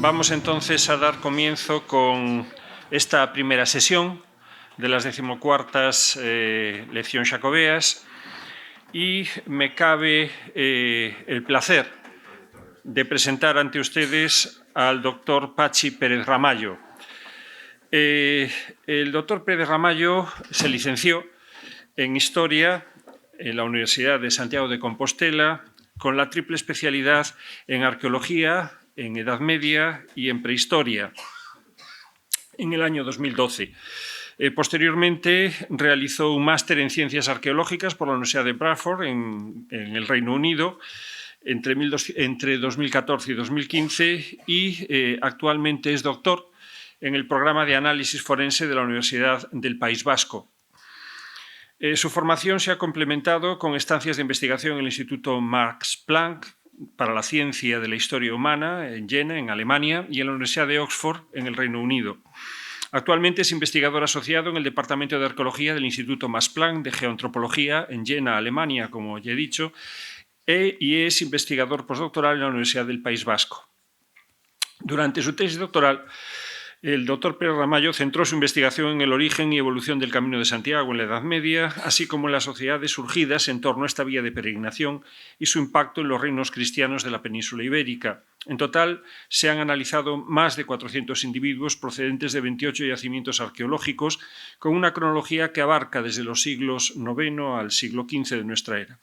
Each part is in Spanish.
Vamos entonces a dar comienzo con esta primera sesión de las 14ª Leccións Xacobeas y me cabe el placer de presentar ante ustedes al doctor Pachi Pérez Ramallo. El doctor Pérez Ramallo se licenció en Historia en la Universidad de Santiago de Compostela con la triple especialidad en Arqueología, en Edad Media y en Prehistoria en el año 2012. Posteriormente realizó un máster en Ciencias Arqueológicas por la Universidad de Bradford en el Reino Unido entre 2014 y 2015 y actualmente es doctor en el programa de análisis forense de la Universidad del País Vasco. Su formación se ha complementado con estancias de investigación en el Instituto Max Planck para la Ciencia de la Historia Humana en Jena, en Alemania, y en la Universidad de Oxford, en el Reino Unido. Actualmente es investigador asociado en el Departamento de Arqueología del Instituto Max Planck de Geoantropología en Jena, Alemania, como ya he dicho, y es investigador postdoctoral en la Universidad del País Vasco. Durante su tesis doctoral, el doctor Pérez Ramallo centró su investigación en el origen y evolución del Camino de Santiago en la Edad Media, así como en las sociedades surgidas en torno a esta vía de peregrinación y su impacto en los reinos cristianos de la península ibérica. En total, se han analizado más de 400 individuos procedentes de 28 yacimientos arqueológicos, con una cronología que abarca desde los siglos IX al siglo XV de nuestra era.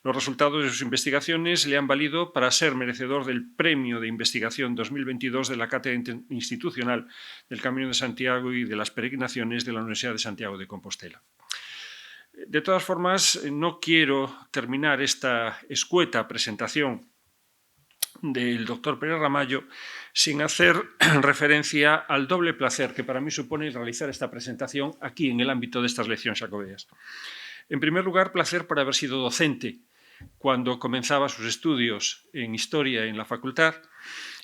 Los resultados de sus investigaciones le han valido para ser merecedor del Premio de Investigación 2022 de la Cátedra Institucional del Camino de Santiago y de las Peregrinaciones de la Universidad de Santiago de Compostela. De todas formas, no quiero terminar esta escueta presentación del doctor Pérez Ramallo sin hacer referencia al doble placer que para mí supone realizar esta presentación aquí en el ámbito de estas lecciones xacobeas. En primer lugar, placer por haber sido docente cuando comenzaba sus estudios en Historia en la facultad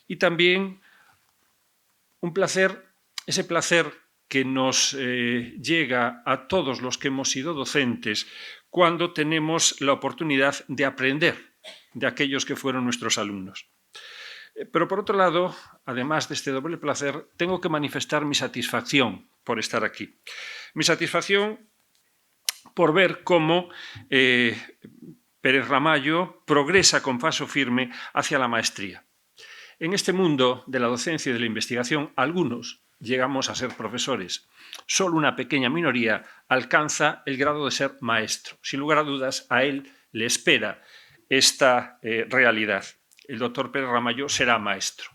y también un placer, ese placer que nos llega a todos los que hemos sido docentes cuando tenemos la oportunidad de aprender de aquellos que fueron nuestros alumnos. Pero por otro lado, además de este doble placer, tengo que manifestar mi satisfacción por estar aquí. Mi satisfacción por ver cómo Pérez Ramallo progresa con paso firme hacia la maestría. En este mundo de la docencia y de la investigación, algunos llegamos a ser profesores. Solo una pequeña minoría alcanza el grado de ser maestro. Sin lugar a dudas, a él le espera esta realidad. El doctor Pérez Ramallo será maestro.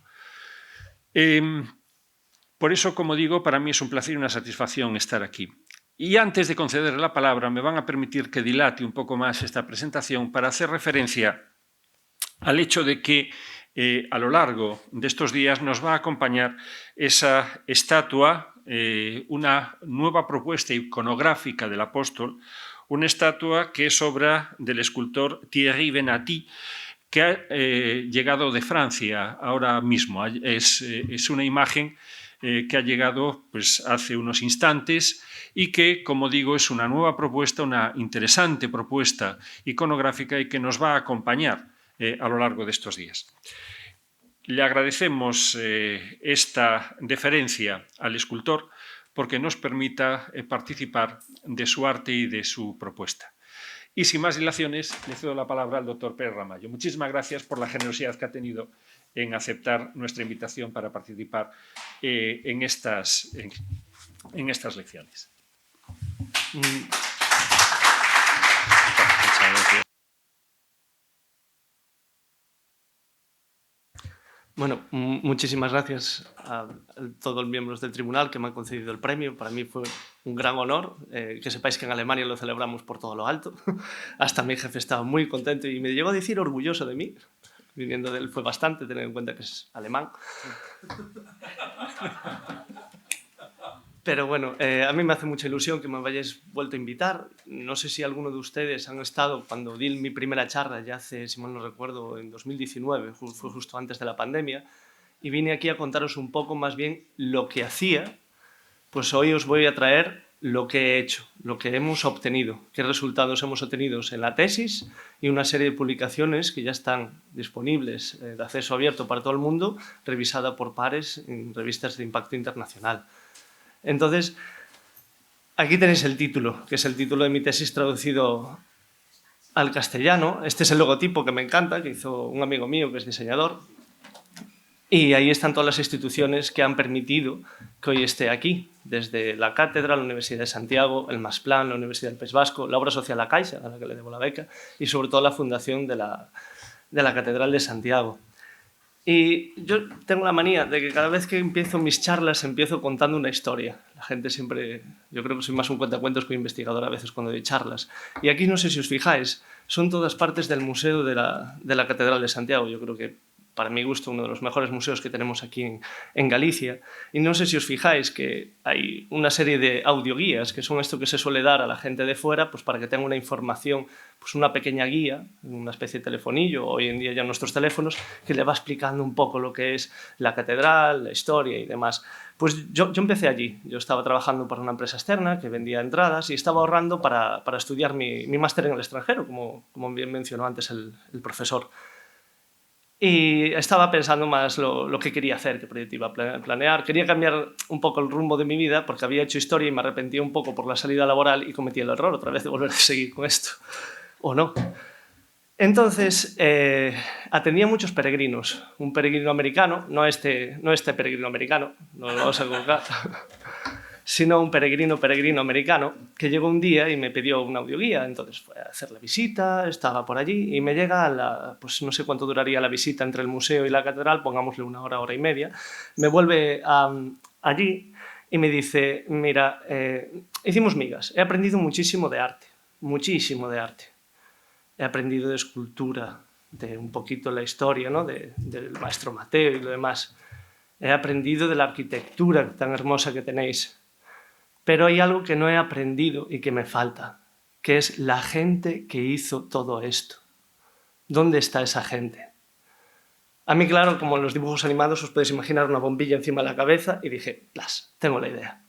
Por eso, como digo, para mí es un placer y una satisfacción estar aquí. Y antes de concederle la palabra, me van a permitir que dilate un poco más esta presentación para hacer referencia al hecho de que a lo largo de estos días nos va a acompañar esa estatua, una nueva propuesta iconográfica del apóstol, una estatua que es obra del escultor Thierry Venati, que ha llegado de Francia ahora mismo. Es una imagen que ha llegado pues, hace unos instantes y que, como digo, es una nueva propuesta, una interesante propuesta iconográfica y que nos va a acompañar a lo largo de estos días. Le agradecemos esta deferencia al escultor porque nos permita participar de su arte y de su propuesta. Y sin más dilaciones, le cedo la palabra al doctor Pérez Ramallo. Muchísimas gracias por la generosidad que ha tenido en aceptar nuestra invitación para participar en estas lecciones. Bueno, muchísimas gracias a todos los miembros del tribunal que me han concedido el premio. Para mí fue un gran honor. Que sepáis que en Alemania lo celebramos por todo lo alto. Hasta mi jefe estaba muy contento y me llegó a decir orgulloso de mí. Viniendo de él fue bastante, teniendo en cuenta que es alemán. Pero bueno, a mí me hace mucha ilusión que me hayáis vuelto a invitar. No sé si alguno de ustedes han estado cuando di mi primera charla, ya hace, si mal no recuerdo, en 2019, fue justo antes de la pandemia, y vine aquí a contaros un poco más bien lo que hacía. Pues hoy os voy a traer lo que he hecho, lo que hemos obtenido, qué resultados hemos obtenido en la tesis y una serie de publicaciones que ya están disponibles de acceso abierto para todo el mundo, revisada por pares en revistas de impacto internacional. Entonces, aquí tenéis el título, que es el título de mi tesis traducido al castellano. Este es el logotipo que me encanta, que hizo un amigo mío que es diseñador. Y ahí están todas las instituciones que han permitido que hoy esté aquí, desde la Cátedra, la Universidad de Santiago, el Masplan, la Universidad del País Vasco, la Obra Social La Caixa, a la que le debo la beca, y sobre todo la fundación de la Catedral de Santiago. Y yo tengo la manía de que cada vez que empiezo mis charlas empiezo contando una historia. La gente siempre, yo creo que soy más un cuentacuentos que un investigador a veces cuando doy charlas. Y aquí no sé si os fijáis, son todas partes del Museo de la Catedral de Santiago. Yo creo que para mi gusto, uno de los mejores museos que tenemos aquí en Galicia. Y no sé si os fijáis que hay una serie de audioguías, que son esto que se suele dar a la gente de fuera, pues para que tenga una información, pues una pequeña guía, una especie de telefonillo, hoy en día ya nuestros teléfonos, que le va explicando un poco lo que es la catedral, la historia y demás. Pues yo empecé allí. Yo estaba trabajando para una empresa externa que vendía entradas y estaba ahorrando para estudiar mi máster en el extranjero, como bien mencionó antes el profesor. Y estaba pensando más lo que quería hacer, qué proyecto iba a planear. Quería cambiar un poco el rumbo de mi vida porque había hecho historia y me arrepentía un poco por la salida laboral y cometí el error otra vez de volver a seguir con esto. ¿O no? Entonces, atendía muchos peregrinos. Un peregrino americano, no este peregrino americano, no lo vamos a colocar, sino un peregrino americano que llegó un día y me pidió una audioguía. Entonces fue a hacer la visita, estaba por allí y me llega pues no sé cuánto duraría la visita entre el museo y la catedral, pongámosle 1 hora, 1 hora y media. Me vuelve allí y me dice, mira, hicimos migas, he aprendido muchísimo de arte, muchísimo de arte. He aprendido de escultura, de un poquito la historia, ¿no? del maestro Mateo y lo demás. He aprendido de la arquitectura tan hermosa que tenéis. Pero hay algo que no he aprendido y que me falta, que es la gente que hizo todo esto. ¿Dónde está esa gente? A mí, claro, como en los dibujos animados, os podéis imaginar una bombilla encima de la cabeza y dije, tengo la idea.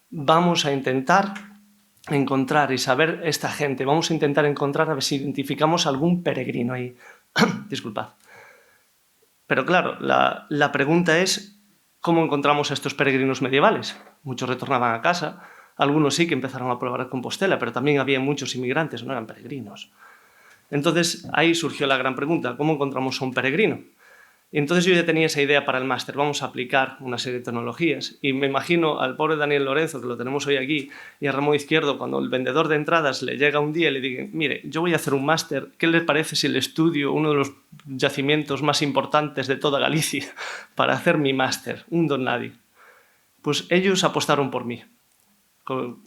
Vamos a intentar encontrar y saber esta gente. Vamos a intentar encontrar a ver si identificamos algún peregrino ahí. Disculpad. Pero claro, la pregunta es, ¿cómo encontramos a estos peregrinos medievales? Muchos retornaban a casa, algunos sí que empezaron a probar Compostela, pero también había muchos inmigrantes, no eran peregrinos. Entonces ahí surgió la gran pregunta, ¿cómo encontramos a un peregrino? Y entonces yo ya tenía esa idea para el máster, vamos a aplicar una serie de tecnologías. Y me imagino al pobre Daniel Lorenzo, que lo tenemos hoy aquí, y a Ramón Izquierdo, cuando el vendedor de entradas le llega un día y le diga, mire, yo voy a hacer un máster, ¿qué le parece si le estudio uno de los yacimientos más importantes de toda Galicia para hacer mi máster? Un don nadie. Pues ellos apostaron por mí.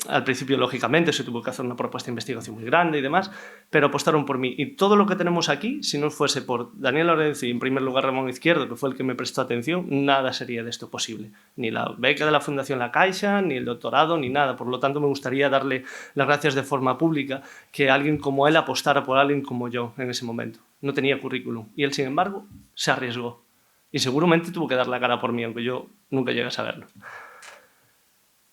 Al principio, lógicamente, se tuvo que hacer una propuesta de investigación muy grande y demás, pero apostaron por mí. Y todo lo que tenemos aquí, si no fuese por Daniel Lorenzo y, en primer lugar, Ramón Izquierdo, que fue el que me prestó atención, nada sería de esto posible. Ni la beca de la Fundación La Caixa, ni el doctorado, ni nada. Por lo tanto, me gustaría darle las gracias de forma pública que alguien como él apostara por alguien como yo en ese momento. No tenía currículum. Y él, sin embargo, se arriesgó. Y seguramente tuvo que dar la cara por mí, aunque yo nunca llegué a saberlo.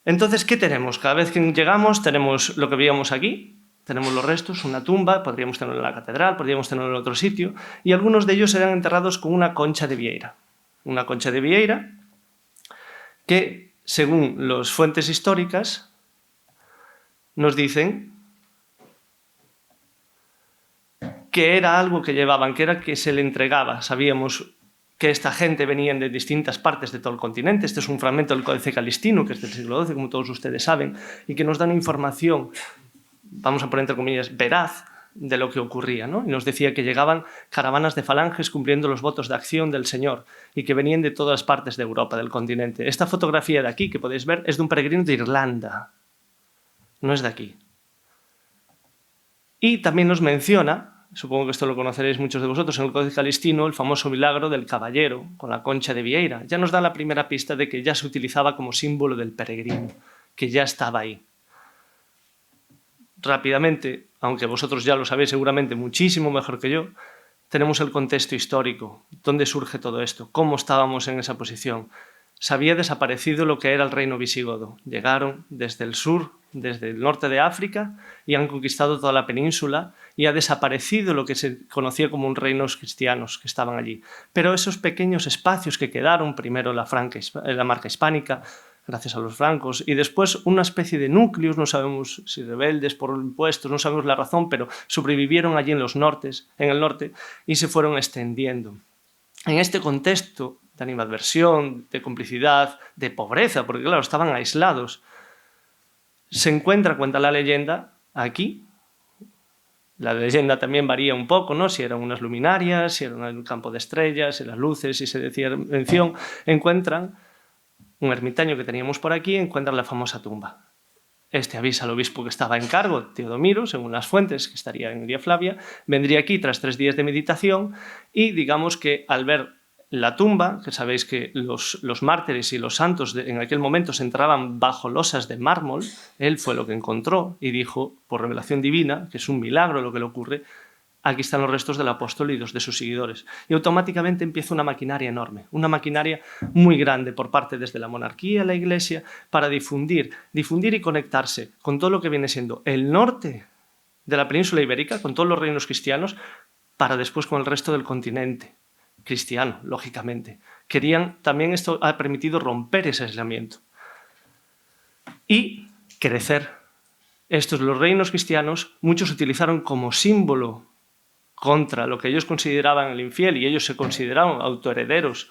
Entonces, ¿qué tenemos? Cada vez que llegamos tenemos lo que veíamos aquí, tenemos los restos, una tumba, podríamos tenerlo en la catedral, podríamos tenerlo en otro sitio, y algunos de ellos eran enterrados con una concha de vieira. Una concha de vieira que, según las fuentes históricas, nos dicen que era algo que llevaban, que era que se le entregaba. Sabíamos que esta gente venían de distintas partes de todo el continente. Este es un fragmento del Códice Calistino, que es del siglo XII, como todos ustedes saben, y que nos da una información, vamos a poner entre comillas, veraz de lo que ocurría, ¿no? Y nos decía que llegaban caravanas de falanges cumpliendo los votos de acción del Señor y que venían de todas partes de Europa, del continente. Esta fotografía de aquí, que podéis ver, es de un peregrino de Irlanda. No es de aquí. Y también nos menciona, supongo que esto lo conoceréis muchos de vosotros, en el Códice Calistino, el famoso milagro del caballero con la concha de vieira. Ya nos da la primera pista de que ya se utilizaba como símbolo del peregrino, que ya estaba ahí. Rápidamente, aunque vosotros ya lo sabéis seguramente muchísimo mejor que yo, tenemos el contexto histórico, dónde surge todo esto, cómo estábamos en esa posición. se había desaparecido lo que era el reino visigodo. Llegaron desde el sur, desde el norte de África, y han conquistado toda la península, y ha desaparecido lo que se conocía como un reinos cristianos que estaban allí. Pero esos pequeños espacios que quedaron, primero la marca hispánica, gracias a los francos, y después una especie de núcleos, no sabemos si rebeldes por impuestos, no sabemos la razón, pero sobrevivieron allí en el norte, y se fueron extendiendo. En este contexto de animadversión, de complicidad, de pobreza, porque claro, estaban aislados, se encuentra, cuenta la leyenda, aquí. La leyenda también varía un poco, ¿no? Si eran unas luminarias, si era un campo de estrellas, si las luces, si se decía mención. Encuentran un ermitaño que teníamos por aquí, encuentran la famosa tumba. Este avisa al obispo que estaba en cargo, Teodomiro, según las fuentes, que estaría en Iria Flavia, vendría aquí tras 3 días de meditación y digamos que al ver la tumba, que sabéis que los mártires y los santos en aquel momento se entraban bajo losas de mármol, él fue lo que encontró y dijo, por revelación divina, que es un milagro lo que le ocurre, aquí están los restos del apóstol y 2 de sus seguidores. Y automáticamente empieza una maquinaria enorme, una maquinaria muy grande por parte desde la monarquía, la iglesia, para difundir y conectarse con todo lo que viene siendo el norte de la península ibérica, con todos los reinos cristianos, para después con el resto del continente cristiano, lógicamente. También esto ha permitido romper ese aislamiento y crecer. Los reinos cristianos, muchos utilizaron como símbolo contra lo que ellos consideraban el infiel y ellos se consideraban autoherederos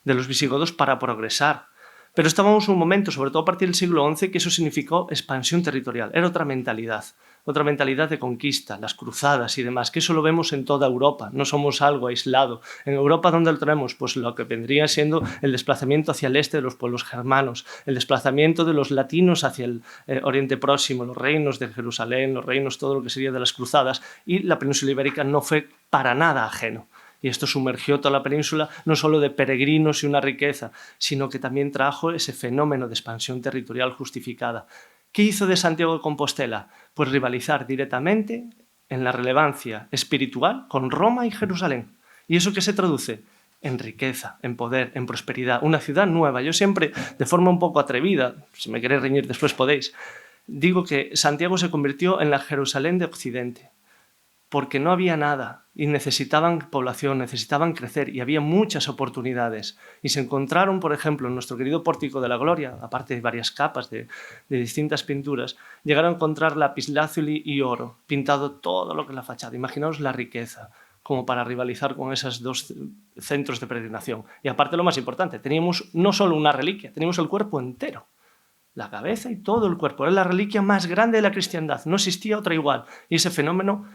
de los visigodos para progresar. Pero estábamos en un momento, sobre todo a partir del siglo XI, que eso significó expansión territorial. Era otra mentalidad de conquista, las cruzadas y demás, que eso lo vemos en toda Europa, no somos algo aislado. En Europa, ¿dónde lo tenemos? Pues lo que vendría siendo el desplazamiento hacia el este de los pueblos germanos, el desplazamiento de los latinos hacia el Oriente Próximo, los reinos de Jerusalén, los reinos, todo lo que sería de las cruzadas, y la península ibérica no fue para nada ajeno. Y esto sumergió toda la península no solo de peregrinos y una riqueza, sino que también trajo ese fenómeno de expansión territorial justificada. ¿Qué hizo de Santiago de Compostela? Pues rivalizar directamente en la relevancia espiritual con Roma y Jerusalén. ¿Y eso qué se traduce? En riqueza, en poder, en prosperidad. Una ciudad nueva. Yo siempre, de forma un poco atrevida, si me queréis reñir después podéis, digo que Santiago se convirtió en la Jerusalén de Occidente, porque no había nada y necesitaban población, necesitaban crecer y había muchas oportunidades. Y se encontraron, por ejemplo, en nuestro querido Pórtico de la Gloria, aparte de varias capas de distintas pinturas, llegaron a encontrar lapislázuli y oro, pintado todo lo que es la fachada. Imaginaos la riqueza, como para rivalizar con esos 2 centros de peregrinación. Y aparte lo más importante, teníamos no solo una reliquia, teníamos el cuerpo entero. La cabeza y todo el cuerpo. Era la reliquia más grande de la cristiandad. No existía otra igual. Y ese fenómeno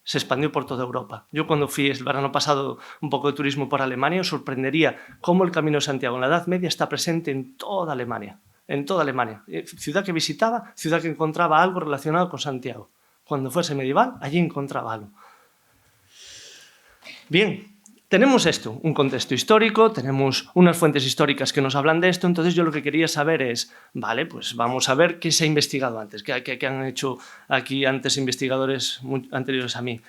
se expandió por toda Europa. Yo cuando fui el verano pasado un poco de turismo por Alemania, os sorprendería cómo el Camino de Santiago en la Edad Media está presente en toda Alemania. En toda Alemania. Ciudad que visitaba, ciudad que encontraba algo relacionado con Santiago. Cuando fuese medieval, allí encontraba algo. Bien, tenemos esto, un contexto histórico, tenemos unas fuentes históricas que nos hablan de esto, entonces yo lo que quería saber es, vale, pues vamos a ver qué se ha investigado antes, qué han hecho aquí antes investigadores anteriores a mí.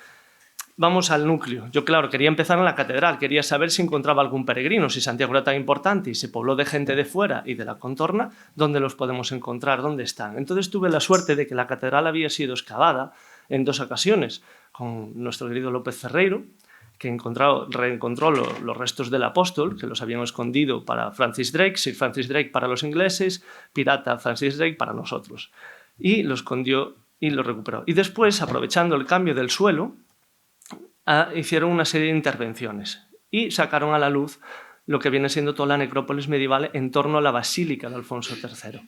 Vamos al núcleo. Yo, claro, quería empezar en la catedral, quería saber si encontraba algún peregrino, si Santiago era tan importante y se pobló de gente de fuera y de la contorna, ¿dónde los podemos encontrar? ¿Dónde están? Entonces tuve la suerte de que la catedral había sido excavada en 2 ocasiones, con nuestro querido López Ferreiro, que reencontró los restos del apóstol, que los habían escondido para Francis Drake, Sir Francis Drake para los ingleses, pirata Francis Drake para nosotros. Y lo escondió y lo recuperó. Y después, aprovechando el cambio del suelo, hicieron una serie de intervenciones y sacaron a la luz lo que viene siendo toda la necrópolis medieval en torno a la Basílica de Alfonso III.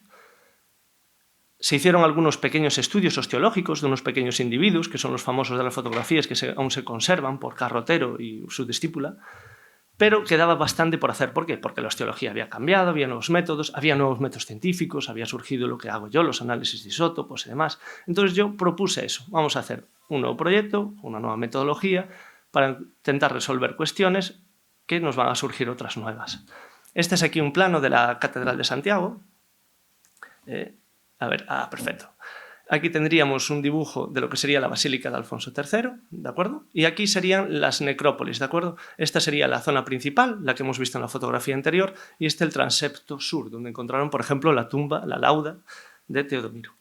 Se hicieron algunos pequeños estudios osteológicos de unos pequeños individuos, que son los famosos de las fotografías, que aún se conservan por Carrotero y su discípula, pero quedaba bastante por hacer. ¿Por qué? Porque la osteología había cambiado, había nuevos métodos científicos, había surgido lo que hago yo, los análisis de isótopos y demás. Entonces yo propuse eso, vamos a hacer un nuevo proyecto, una nueva metodología, para intentar resolver cuestiones que nos van a surgir otras nuevas. Este es aquí un plano de la Catedral de Santiago. Perfecto. Aquí tendríamos un dibujo de lo que sería la Basílica de Alfonso III, ¿de acuerdo? Y aquí serían las necrópolis, ¿de acuerdo? Esta sería la zona principal, la que hemos visto en la fotografía anterior, y este el transepto sur, donde encontraron, por ejemplo, la tumba, la lauda de Teodomiro.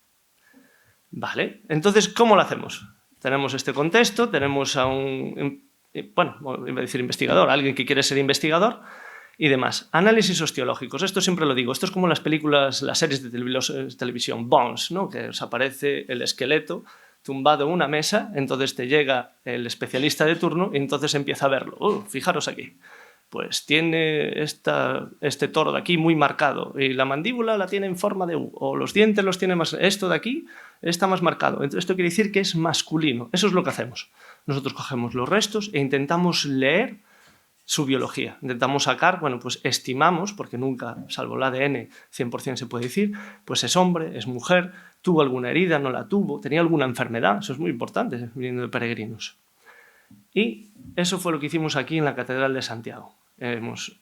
Vale, entonces, ¿cómo lo hacemos? Tenemos este contexto, tenemos a un, bueno, iba a decir investigador, alguien que quiere ser investigador, y demás. Análisis osteológicos, esto siempre lo digo, esto es como las películas, las series de televisión, Bones, ¿no? Que os aparece el esqueleto tumbado en una mesa, entonces te llega el especialista de turno y entonces empieza a verlo. Fijaros aquí, pues tiene este toro de aquí muy marcado y la mandíbula la tiene en forma de U, o los dientes los tiene más, esto de aquí está más marcado. Entonces, esto quiere decir que es masculino, eso es lo que hacemos. Nosotros cogemos los restos e intentamos leer su biología. Intentamos sacar, bueno, pues estimamos, porque nunca, salvo el ADN, 100% se puede decir, pues es hombre, es mujer, tuvo alguna herida, no la tuvo, tenía alguna enfermedad, eso es muy importante, viniendo de peregrinos. Y eso fue lo que hicimos aquí en la Catedral de Santiago. Hemos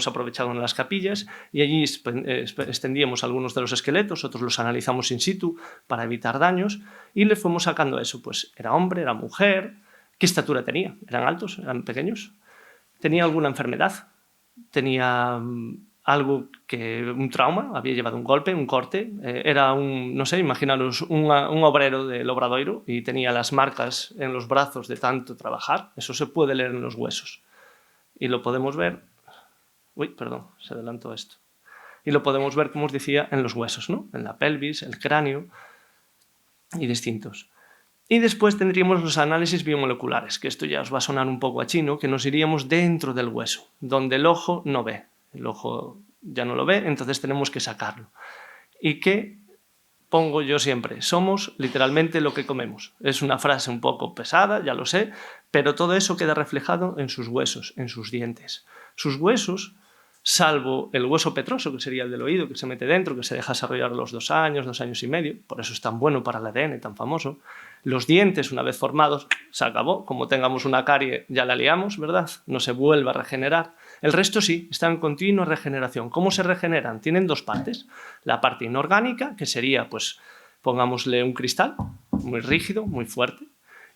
aprovechado en las capillas y allí extendíamos algunos de los esqueletos, otros los analizamos in situ para evitar daños y le fuimos sacando eso, pues era hombre, era mujer. ¿Qué estatura tenía? ¿Eran altos? ¿Eran pequeños? ¿Tenía alguna enfermedad? ¿Tenía un trauma? ¿Había llevado un golpe, un corte? Era no sé, imaginaros un obrero del Obradoiro y tenía las marcas en los brazos de tanto trabajar. Eso se puede leer en los huesos. Y lo podemos ver... Uy, perdón, se adelantó esto. Y lo podemos ver, como os decía, en los huesos, ¿no? En la pelvis, el cráneo y distintos. Y después tendríamos los análisis biomoleculares, que esto ya os va a sonar un poco a chino, que nos iríamos dentro del hueso, donde el ojo no ve. El ojo ya no lo ve, entonces tenemos que sacarlo. ¿Y qué pongo yo siempre? Somos literalmente lo que comemos. Es una frase un poco pesada, ya lo sé, pero todo eso queda reflejado en sus huesos, en sus dientes. Sus huesos, salvo el hueso petroso, que sería el del oído, que se mete dentro, que se deja desarrollar a los 2 años, 2 años y medio, por eso es tan bueno para el ADN, tan famoso. Los dientes, una vez formados, se acabó. Como tengamos una carie, ya la liamos, ¿verdad? No se vuelve a regenerar. El resto sí, está en continua regeneración. ¿Cómo se regeneran? Tienen 2 partes. La parte inorgánica, que sería, pues, pongámosle un cristal, muy rígido, muy fuerte,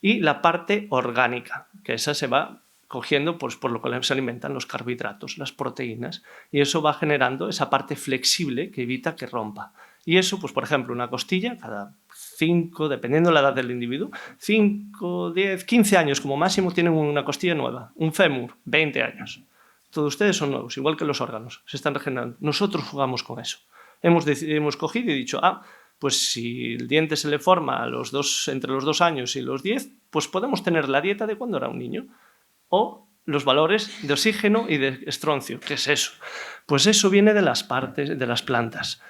y la parte orgánica, que esa se va cogiendo pues, por lo que se alimentan los carbohidratos, las proteínas, y eso va generando esa parte flexible que evita que rompa. Y eso, pues por ejemplo, una costilla, cada 5, dependiendo de la edad del individuo, 5, 10, 15 años como máximo tienen una costilla nueva. Un fémur, 20 años. Todos ustedes son nuevos, igual que los órganos, se están regenerando. Nosotros jugamos con eso. Hemos cogido y dicho, pues si el diente se le forma entre los 2 años y los 10, pues podemos tener la dieta de cuando era un niño. O los valores de oxígeno y de estroncio. ¿Qué es eso? Pues eso viene de las partes de las plantas.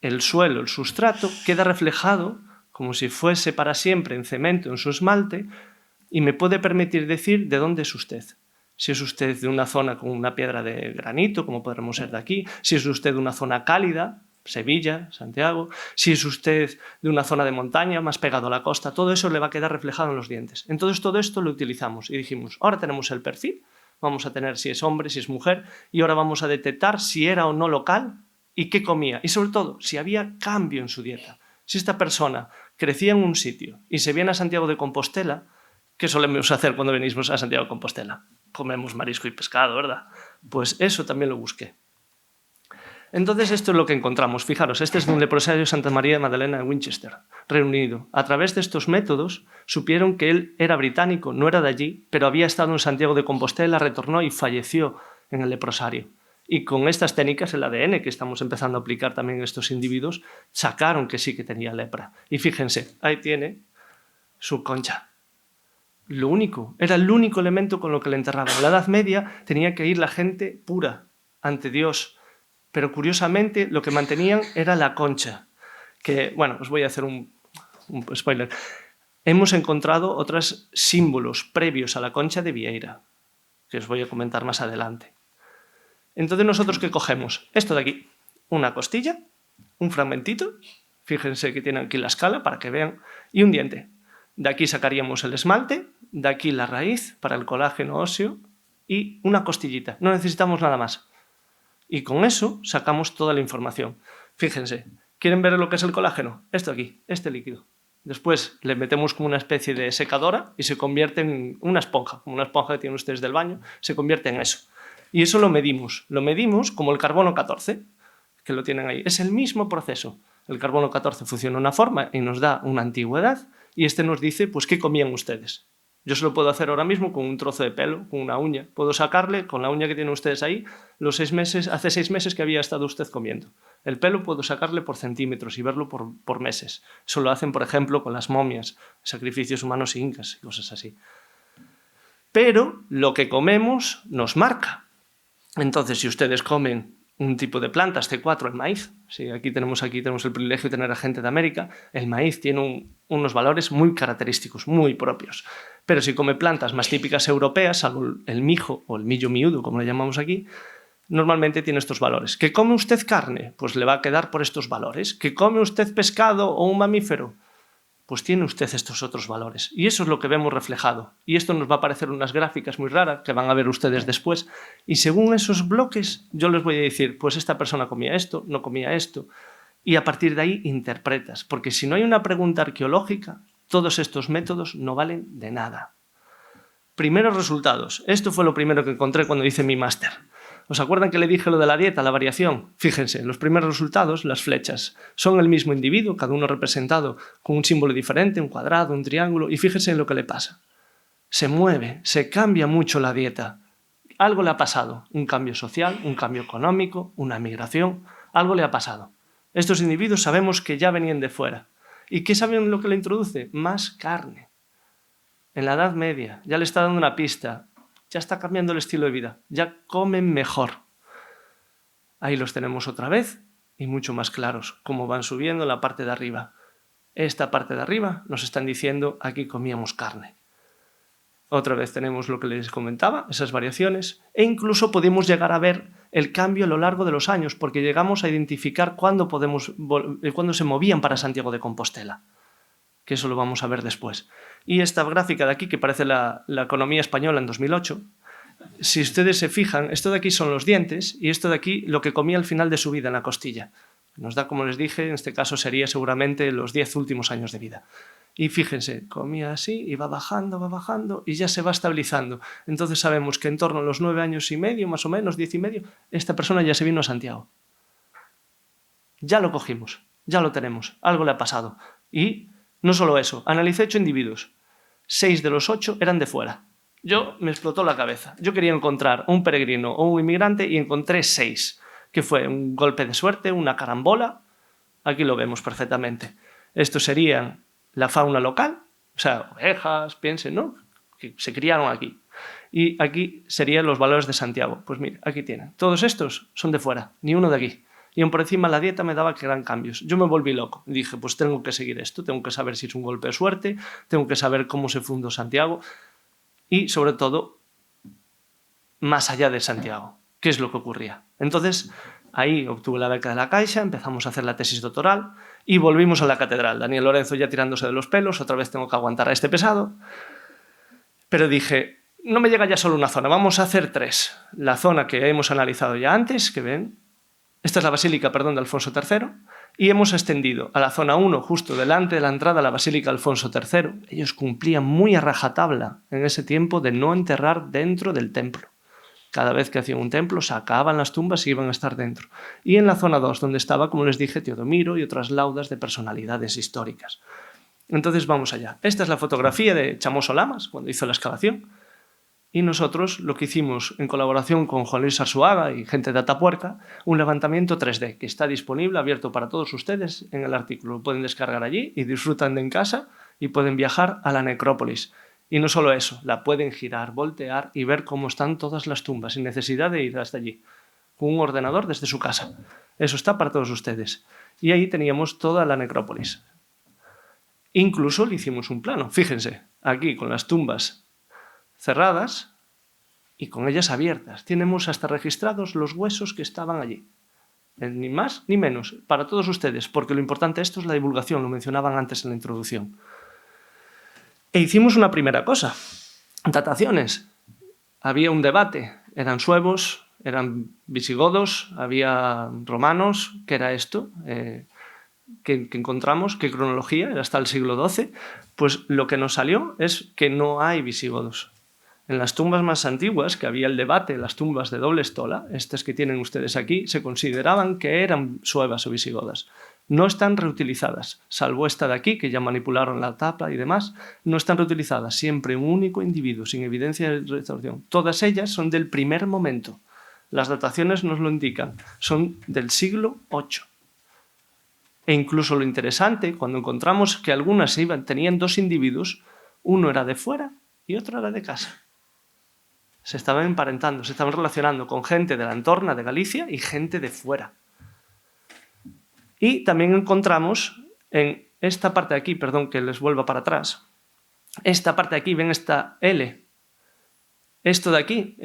El suelo, el sustrato, queda reflejado como si fuese para siempre en cemento, en su esmalte, y me puede permitir decir de dónde es usted. Si es usted de una zona con una piedra de granito, como podremos ser de aquí, si es usted de una zona cálida, Sevilla, Santiago, si es usted de una zona de montaña, más pegado a la costa, todo eso le va a quedar reflejado en los dientes. Entonces todo esto lo utilizamos y dijimos, ahora tenemos el perfil, vamos a tener si es hombre, si es mujer, y ahora vamos a detectar si era o no local y qué comía, y sobre todo, si había cambio en su dieta. Si esta persona crecía en un sitio y se viene a Santiago de Compostela, ¿qué solemos hacer cuando venimos a Santiago de Compostela? Comemos marisco y pescado, ¿verdad? Pues eso también lo busqué. Entonces esto es lo que encontramos. Fijaros, este es un leprosario de Santa María de Magdalena de Winchester, Reino Unido. A través de estos métodos supieron que él era británico, no era de allí, pero había estado en Santiago de Compostela, retornó y falleció en el leprosario. Y con estas técnicas, el ADN que estamos empezando a aplicar también en estos individuos, sacaron que sí que tenía lepra. Y fíjense, ahí tiene su concha. Lo único, era el único elemento con lo que le enterraban. En la Edad Media tenía que ir la gente pura ante Dios, pero curiosamente lo que mantenían era la concha, que, bueno, os voy a hacer un spoiler. Hemos encontrado otros símbolos previos a la concha de Vieira, que os voy a comentar más adelante. Entonces, ¿nosotros qué cogemos? Esto de aquí, una costilla, un fragmentito, fíjense que tiene aquí la escala para que vean, y un diente. De aquí sacaríamos el esmalte, de aquí la raíz para el colágeno óseo y una costillita. No necesitamos nada más. Y con eso sacamos toda la información. Fíjense, ¿Quieren ver lo que es el colágeno? Esto aquí, este líquido. Después le metemos como una especie de secadora y se convierte en una esponja, como una esponja que tienen ustedes del baño, se convierte en eso. Y eso lo medimos como el carbono 14, que lo tienen ahí. Es el mismo proceso. El carbono 14 funciona de una forma y nos da una antigüedad, y este nos dice, pues, ¿qué comían ustedes? Yo se lo puedo hacer ahora mismo con un trozo de pelo, con una uña. Puedo sacarle, con la uña que tienen ustedes ahí, hace 6 meses que había estado usted comiendo. El pelo puedo sacarle por centímetros y verlo por meses. Eso lo hacen, por ejemplo, con las momias, sacrificios humanos incas y cosas así. Pero lo que comemos nos marca. Entonces, si ustedes comen un tipo de plantas, C4, el maíz, sí, aquí tenemos el privilegio de tener a gente de América, el maíz tiene unos valores muy característicos, muy propios. Pero si come plantas más típicas europeas, salvo el mijo o el millo miúdo, como le llamamos aquí, normalmente tiene estos valores. ¿Que come usted carne? Pues le va a quedar por estos valores. ¿Que come usted pescado o un mamífero? Pues tiene usted estos otros valores. Y eso es lo que vemos reflejado. Y esto nos va a aparecer unas gráficas muy raras que van a ver ustedes después. Y según esos bloques, yo les voy a decir, pues esta persona comía esto, no comía esto. Y a partir de ahí interpretas. Porque si no hay una pregunta arqueológica, todos estos métodos no valen de nada. Primeros resultados. Esto fue lo primero que encontré cuando hice mi máster. ¿Os acuerdan que le dije lo de la dieta, la variación? Fíjense, los primeros resultados, las flechas, son el mismo individuo, cada uno representado con un símbolo diferente, un cuadrado, un triángulo, y fíjense en lo que le pasa. Se mueve, se cambia mucho la dieta. Algo le ha pasado, un cambio social, un cambio económico, una migración, algo le ha pasado. Estos individuos sabemos que ya venían de fuera. ¿Y qué saben lo que le introduce? Más carne. En la Edad Media, ya le está dando una pista. Ya está cambiando el estilo de vida, ya comen mejor. Ahí los tenemos otra vez y mucho más claros, cómo van subiendo la parte de arriba. Esta parte de arriba nos están diciendo, aquí comíamos carne. Otra vez tenemos lo que les comentaba, esas variaciones, e incluso podemos llegar a ver el cambio a lo largo de los años, porque llegamos a identificar cuándo se movían para Santiago de Compostela, que eso lo vamos a ver después. Y esta gráfica de aquí, que parece la economía española en 2008, si ustedes se fijan, esto de aquí son los dientes y esto de aquí lo que comía al final de su vida en la costilla. Nos da, como les dije, en este caso sería seguramente los 10 últimos años de vida. Y fíjense, comía así y va bajando y ya se va estabilizando. Entonces sabemos que en torno a los 9 años y medio, más o menos, 10 y medio, esta persona ya se vino a Santiago. Ya lo cogimos, ya lo tenemos, algo le ha pasado. Y no solo eso, analicé 8 individuos. 6 de los 8 eran de fuera. Yo me explotó la cabeza. Yo quería encontrar un peregrino o un inmigrante y encontré 6, que fue un golpe de suerte, una carambola. Aquí lo vemos perfectamente. Esto sería la fauna local, o sea, ovejas, piensen, ¿no? Que se criaron aquí. Y aquí serían los valores de Santiago. Pues mire, aquí tienen. Todos estos son de fuera, ni uno de aquí. Y aún por encima la dieta me daba que eran cambios. Yo me volví loco. Dije, pues tengo que seguir esto, tengo que saber si es un golpe de suerte, tengo que saber cómo se fundó Santiago y, sobre todo, más allá de Santiago, qué es lo que ocurría. Entonces, ahí obtuve la beca de la Caixa, empezamos a hacer la tesis doctoral y volvimos a la catedral. Daniel Lorenzo ya tirándose de los pelos, otra vez tengo que aguantar a este pesado. Pero dije, no me llega ya solo una zona, vamos a hacer 3. La zona que hemos analizado ya antes, que ven. Esta es la Basílica, de Alfonso III, y hemos extendido a la zona 1, justo delante de la entrada a la Basílica Alfonso III. Ellos cumplían muy a rajatabla en ese tiempo de no enterrar dentro del templo. Cada vez que hacían un templo, sacaban las tumbas y iban a estar dentro. Y en la zona 2, donde estaba, como les dije, Teodomiro y otras laudas de personalidades históricas. Entonces vamos allá. Esta es la fotografía de Chamoso Lamas, cuando hizo la excavación. Y nosotros lo que hicimos en colaboración con Juan Luis Arzuaga y gente de Atapuerca, un levantamiento 3D que está disponible, abierto para todos ustedes en el artículo. Lo pueden descargar allí y disfrutan de en casa y pueden viajar a la necrópolis. Y no solo eso, la pueden girar, voltear y ver cómo están todas las tumbas sin necesidad de ir hasta allí, con un ordenador desde su casa. Eso está para todos ustedes. Y ahí teníamos toda la necrópolis. Incluso le hicimos un plano, fíjense, aquí con las tumbas cerradas y con ellas abiertas. Tenemos hasta registrados los huesos que estaban allí. Ni más ni menos, para todos ustedes, porque lo importante de esto es la divulgación, lo mencionaban antes en la introducción. E hicimos una primera cosa, dataciones. Había un debate, eran suevos, eran visigodos, había romanos, ¿qué era esto? que encontramos, qué cronología, era hasta el siglo XII, pues lo que nos salió es que no hay visigodos. En las tumbas más antiguas, que había el debate, las tumbas de doble estola, estas que tienen ustedes aquí, se consideraban que eran suevas o visigodas. No están reutilizadas, salvo esta de aquí, que ya manipularon la tapa y demás, no están reutilizadas, siempre un único individuo, sin evidencia de restauración. Todas ellas son del primer momento. Las dataciones nos lo indican, son del siglo VIII. E incluso lo interesante, cuando encontramos que algunas tenían dos individuos, uno era de fuera y otro era de casa. Se estaban emparentando, se estaban relacionando con gente de la entorna de Galicia y gente de fuera. Y también encontramos en esta parte de aquí, perdón que les vuelva para atrás, esta parte de aquí, ven esta L. Esto de aquí,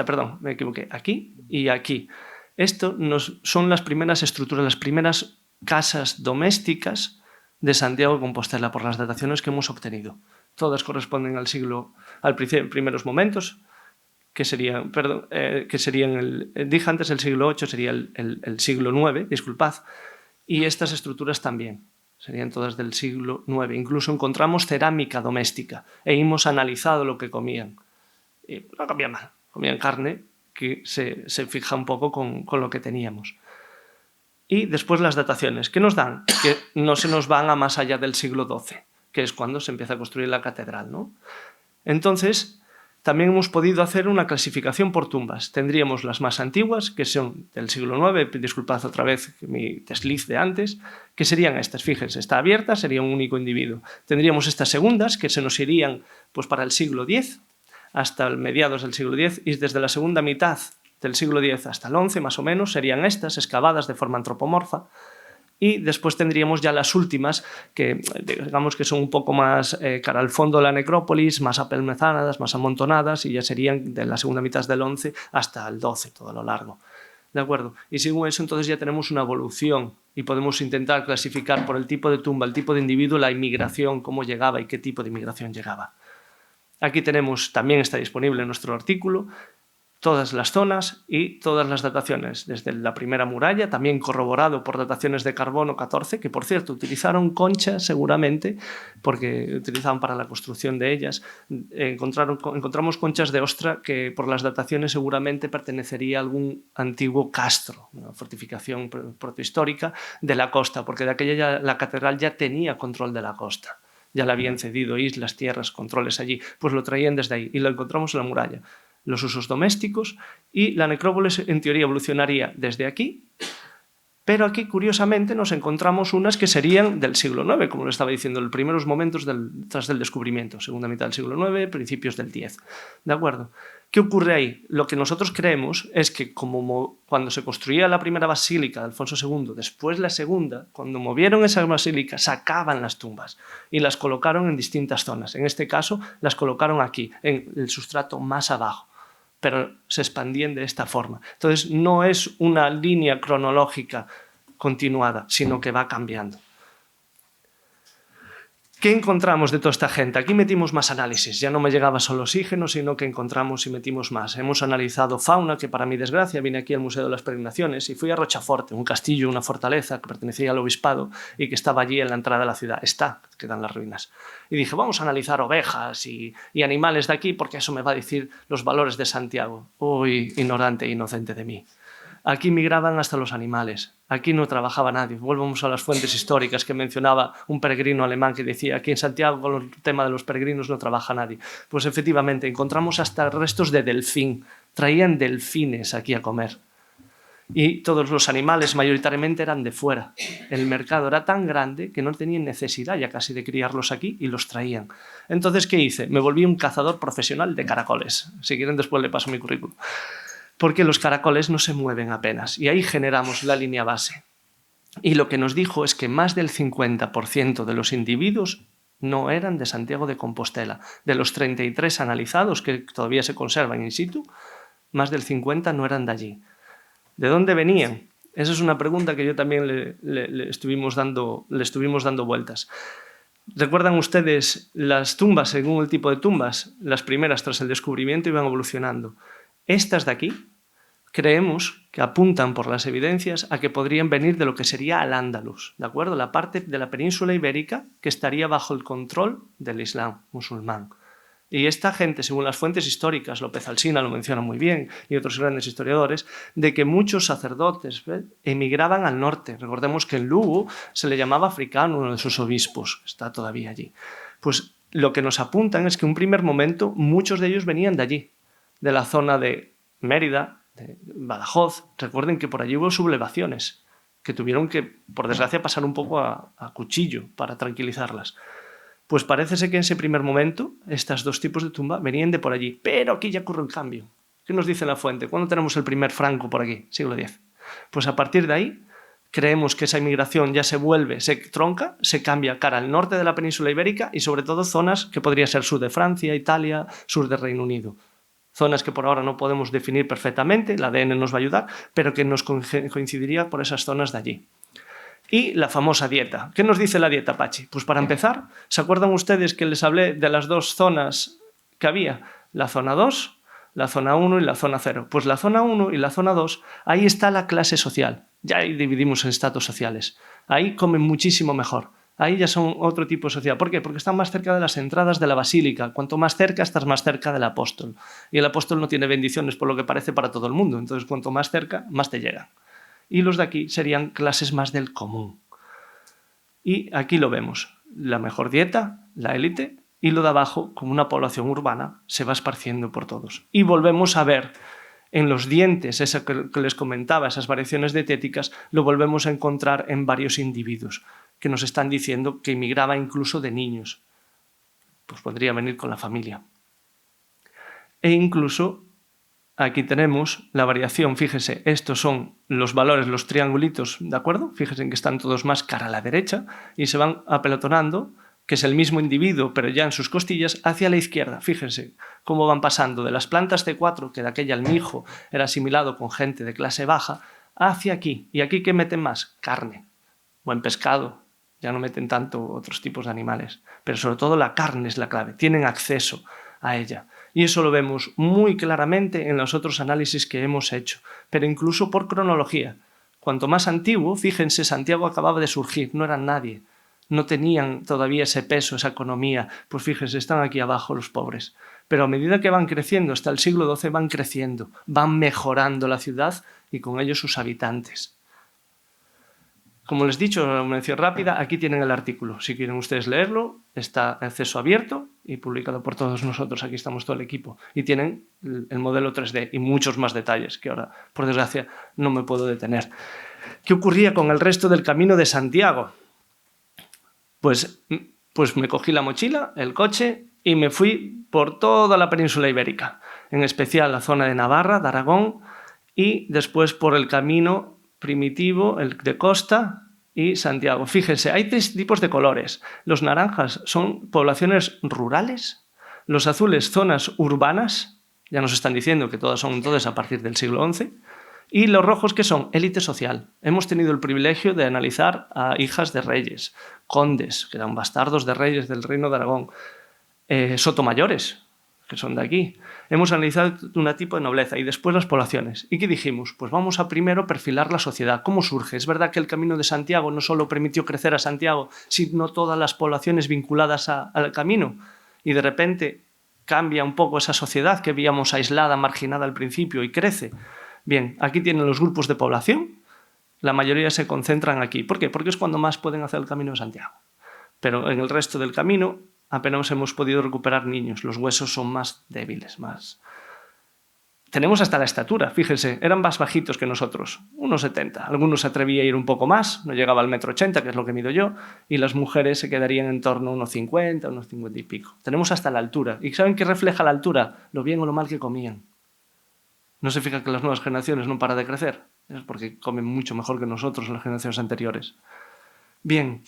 perdón, me equivoqué, aquí y aquí. Esto son las primeras estructuras, las primeras casas domésticas de Santiago de Compostela por las dataciones que hemos obtenido. Todas corresponden al primeros momentos, que serían, dije antes el siglo VIII, sería el siglo IX, disculpad, y estas estructuras también, serían todas del siglo IX. Incluso encontramos cerámica doméstica e hemos analizado lo que comían. Y no comían mal, comían carne que se fija un poco con lo que teníamos. Y después las dataciones, ¿qué nos dan? Que no se nos van a más allá del siglo XII, que es cuando se empieza a construir la catedral, ¿no? Entonces, también hemos podido hacer una clasificación por tumbas. Tendríamos las más antiguas, que son del siglo IX, disculpad otra vez mi desliz de antes, que serían estas, fíjense, está abierta, sería un único individuo. Tendríamos estas segundas, que se nos irían pues, para el siglo X, hasta mediados del siglo X, y desde la segunda mitad del siglo X hasta el XI, más o menos, serían estas, excavadas de forma antropomorfa, y después tendríamos ya las últimas, que digamos que son un poco más cara al fondo de la necrópolis, más apelmazadas, más amontonadas, y ya serían de la segunda mitad del XI hasta el XII, todo a lo largo. ¿De acuerdo? Y según eso, entonces ya tenemos una evolución y podemos intentar clasificar por el tipo de tumba, el tipo de individuo, la inmigración, cómo llegaba y qué tipo de inmigración llegaba. Aquí tenemos, también está disponible nuestro artículo, todas las zonas y todas las dataciones, desde la primera muralla, también corroborado por dataciones de carbono 14, que por cierto utilizaron concha seguramente, porque utilizaban para la construcción de ellas. Encontramos conchas de ostra que por las dataciones seguramente pertenecería a algún antiguo castro, una fortificación protohistórica de la costa, porque de aquella la catedral ya tenía control de la costa. Ya le habían cedido islas, tierras, controles allí, pues lo traían desde ahí y lo encontramos en la muralla. Los usos domésticos y la necrópolis en teoría evolucionaría desde aquí, pero aquí curiosamente nos encontramos unas que serían del siglo IX, como le estaba diciendo, en los primeros momentos tras el descubrimiento, segunda mitad del siglo IX, principios del X. ¿De acuerdo? ¿Qué ocurre ahí? Lo que nosotros creemos es que como cuando se construía la primera basílica de Alfonso II, después la segunda, cuando movieron esa basílica, sacaban las tumbas y las colocaron en distintas zonas. En este caso, las colocaron aquí, en el sustrato más abajo, pero se expandían de esta forma. Entonces, no es una línea cronológica continuada, sino que va cambiando. ¿Qué encontramos de toda esta gente? Aquí metimos más análisis, ya no me llegaba solo oxígeno, sino que encontramos y metimos más. Hemos analizado fauna, que para mi desgracia vine aquí al Museo de las Peregrinaciones y fui a Rochaforte, un castillo, una fortaleza que pertenecía al obispado y que estaba allí en la entrada de la ciudad. Quedan las ruinas. Y dije, vamos a analizar ovejas y animales de aquí porque eso me va a decir los valores de Santiago. Uy, ignorante e inocente de mí. Aquí migraban hasta los animales, aquí no trabajaba nadie. Volvamos a las fuentes históricas que mencionaba un peregrino alemán que decía aquí en Santiago con el tema de los peregrinos no trabaja nadie. Pues efectivamente encontramos hasta restos de delfín, traían delfines aquí a comer. Y todos los animales mayoritariamente eran de fuera. El mercado era tan grande que no tenían necesidad ya casi de criarlos aquí y los traían. Entonces, ¿qué hice? Me volví un cazador profesional de caracoles. Si quieren después le paso mi currículum. Porque los caracoles no se mueven apenas, y ahí generamos la línea base. Y lo que nos dijo es que más del 50% de los individuos no eran de Santiago de Compostela. De los 33 analizados, que todavía se conservan in situ, más del 50% no eran de allí. ¿De dónde venían? Esa es una pregunta que yo también le estuvimos dando vueltas. ¿Recuerdan ustedes las tumbas, según el tipo de tumbas? Las primeras tras el descubrimiento iban evolucionando. Estas de aquí creemos que apuntan por las evidencias a que podrían venir de lo que sería Al-Ándalus, ¿de acuerdo? La parte de la península ibérica que estaría bajo el control del Islam musulmán. Y esta gente, según las fuentes históricas, López Alsina lo menciona muy bien, y otros grandes historiadores, de que muchos sacerdotes emigraban al norte. Recordemos que en Lugo se le llamaba africano uno de sus obispos, está todavía allí. Pues lo que nos apuntan es que en un primer momento muchos de ellos venían de allí, de la zona de Mérida, de Badajoz. Recuerden que por allí hubo sublevaciones, que tuvieron que, por desgracia, pasar un poco a cuchillo para tranquilizarlas. Pues parece ser que en ese primer momento estos dos tipos de tumba venían de por allí. Pero aquí ya ocurre un cambio. ¿Qué nos dice la fuente? ¿Cuándo tenemos el primer Franco por aquí? Siglo X. Pues a partir de ahí creemos que esa inmigración ya se vuelve, se tronca, se cambia cara al norte de la península ibérica y sobre todo zonas que podría ser sur de Francia, Italia, sur de Reino Unido. Zonas que por ahora no podemos definir perfectamente, el ADN nos va a ayudar, pero que nos coincidiría por esas zonas de allí. Y la famosa dieta. ¿Qué nos dice la dieta, Pachi? Pues para empezar, ¿se acuerdan ustedes que les hablé de las dos zonas que había? La zona 2, la zona 1 y la zona 0. Pues la zona 1 y la zona 2, ahí está la clase social. Ya ahí dividimos en estratos sociales. Ahí comen muchísimo mejor. Ahí ya son otro tipo de sociedad. ¿Por qué? Porque están más cerca de las entradas de la basílica. Cuanto más cerca, estás más cerca del apóstol. Y el apóstol no tiene bendiciones, por lo que parece, para todo el mundo. Entonces, cuanto más cerca, más te llegan. Y los de aquí serían clases más del común. Y aquí lo vemos, la mejor dieta, la élite, y lo de abajo, como una población urbana, se va esparciendo por todos. Y volvemos a ver en los dientes, eso que les comentaba, esas variaciones dietéticas, lo volvemos a encontrar en varios individuos, que nos están diciendo que inmigraba incluso de niños. Pues podría venir con la familia. E incluso aquí tenemos la variación, fíjense, estos son los valores, los triangulitos, ¿de acuerdo? Fíjense que están todos más cara a la derecha y se van apelotonando, que es el mismo individuo, pero ya en sus costillas, hacia la izquierda. Fíjense cómo van pasando de las plantas C4, que de aquella el mijo era asimilado con gente de clase baja, hacia aquí. ¿Y aquí qué meten más? Carne, buen pescado, ya no meten tanto otros tipos de animales, pero sobre todo la carne es la clave, tienen acceso a ella. Y eso lo vemos muy claramente en los otros análisis que hemos hecho, pero incluso por cronología. Cuanto más antiguo, fíjense, Santiago acababa de surgir, no eran nadie, no tenían todavía ese peso, esa economía, pues fíjense, están aquí abajo los pobres. Pero a medida que van creciendo, hasta el siglo XII van creciendo, van mejorando la ciudad y con ello sus habitantes. Como les he dicho, una mención rápida, aquí tienen el artículo. Si quieren ustedes leerlo, está acceso abierto y publicado por todos nosotros. Aquí estamos todo el equipo. Y tienen el modelo 3D y muchos más detalles que ahora, por desgracia, no me puedo detener. ¿Qué ocurría con el resto del Camino de Santiago? Pues me cogí la mochila, el coche y me fui por toda la península ibérica, en especial la zona de Navarra, de Aragón y después por el camino primitivo, el de costa y Santiago. Fíjense, hay tres tipos de colores. Los naranjas son poblaciones rurales, los azules zonas urbanas, ya nos están diciendo que todas son entonces a partir del siglo XI, y los rojos que son élite social. Hemos tenido el privilegio de analizar a hijas de reyes, condes, que eran bastardos de reyes del reino de Aragón, sotomayores, que son de aquí. Hemos analizado un tipo de nobleza y después las poblaciones. ¿Y qué dijimos? Pues vamos a primero perfilar la sociedad. ¿Cómo surge? Es verdad que el Camino de Santiago no solo permitió crecer a Santiago, sino todas las poblaciones vinculadas al camino. Y de repente cambia un poco esa sociedad que veíamos aislada, marginada al principio y crece. Bien, aquí tienen los grupos de población. La mayoría se concentran aquí. ¿Por qué? Porque es cuando más pueden hacer el Camino de Santiago. Pero en el resto del camino apenas hemos podido recuperar niños, los huesos son más débiles, más... Tenemos hasta la estatura, fíjense, eran más bajitos que nosotros, 1,70. Algunos se atrevían a ir un poco más, no llegaba al 1,80 m, que es lo que mido yo, y las mujeres se quedarían en torno a 1,50, 1,50 y pico. Tenemos hasta la altura. ¿Y saben qué refleja la altura? Lo bien o lo mal que comían. No se fijan que las nuevas generaciones no paran de crecer, es porque comen mucho mejor que nosotros en las generaciones anteriores. Bien.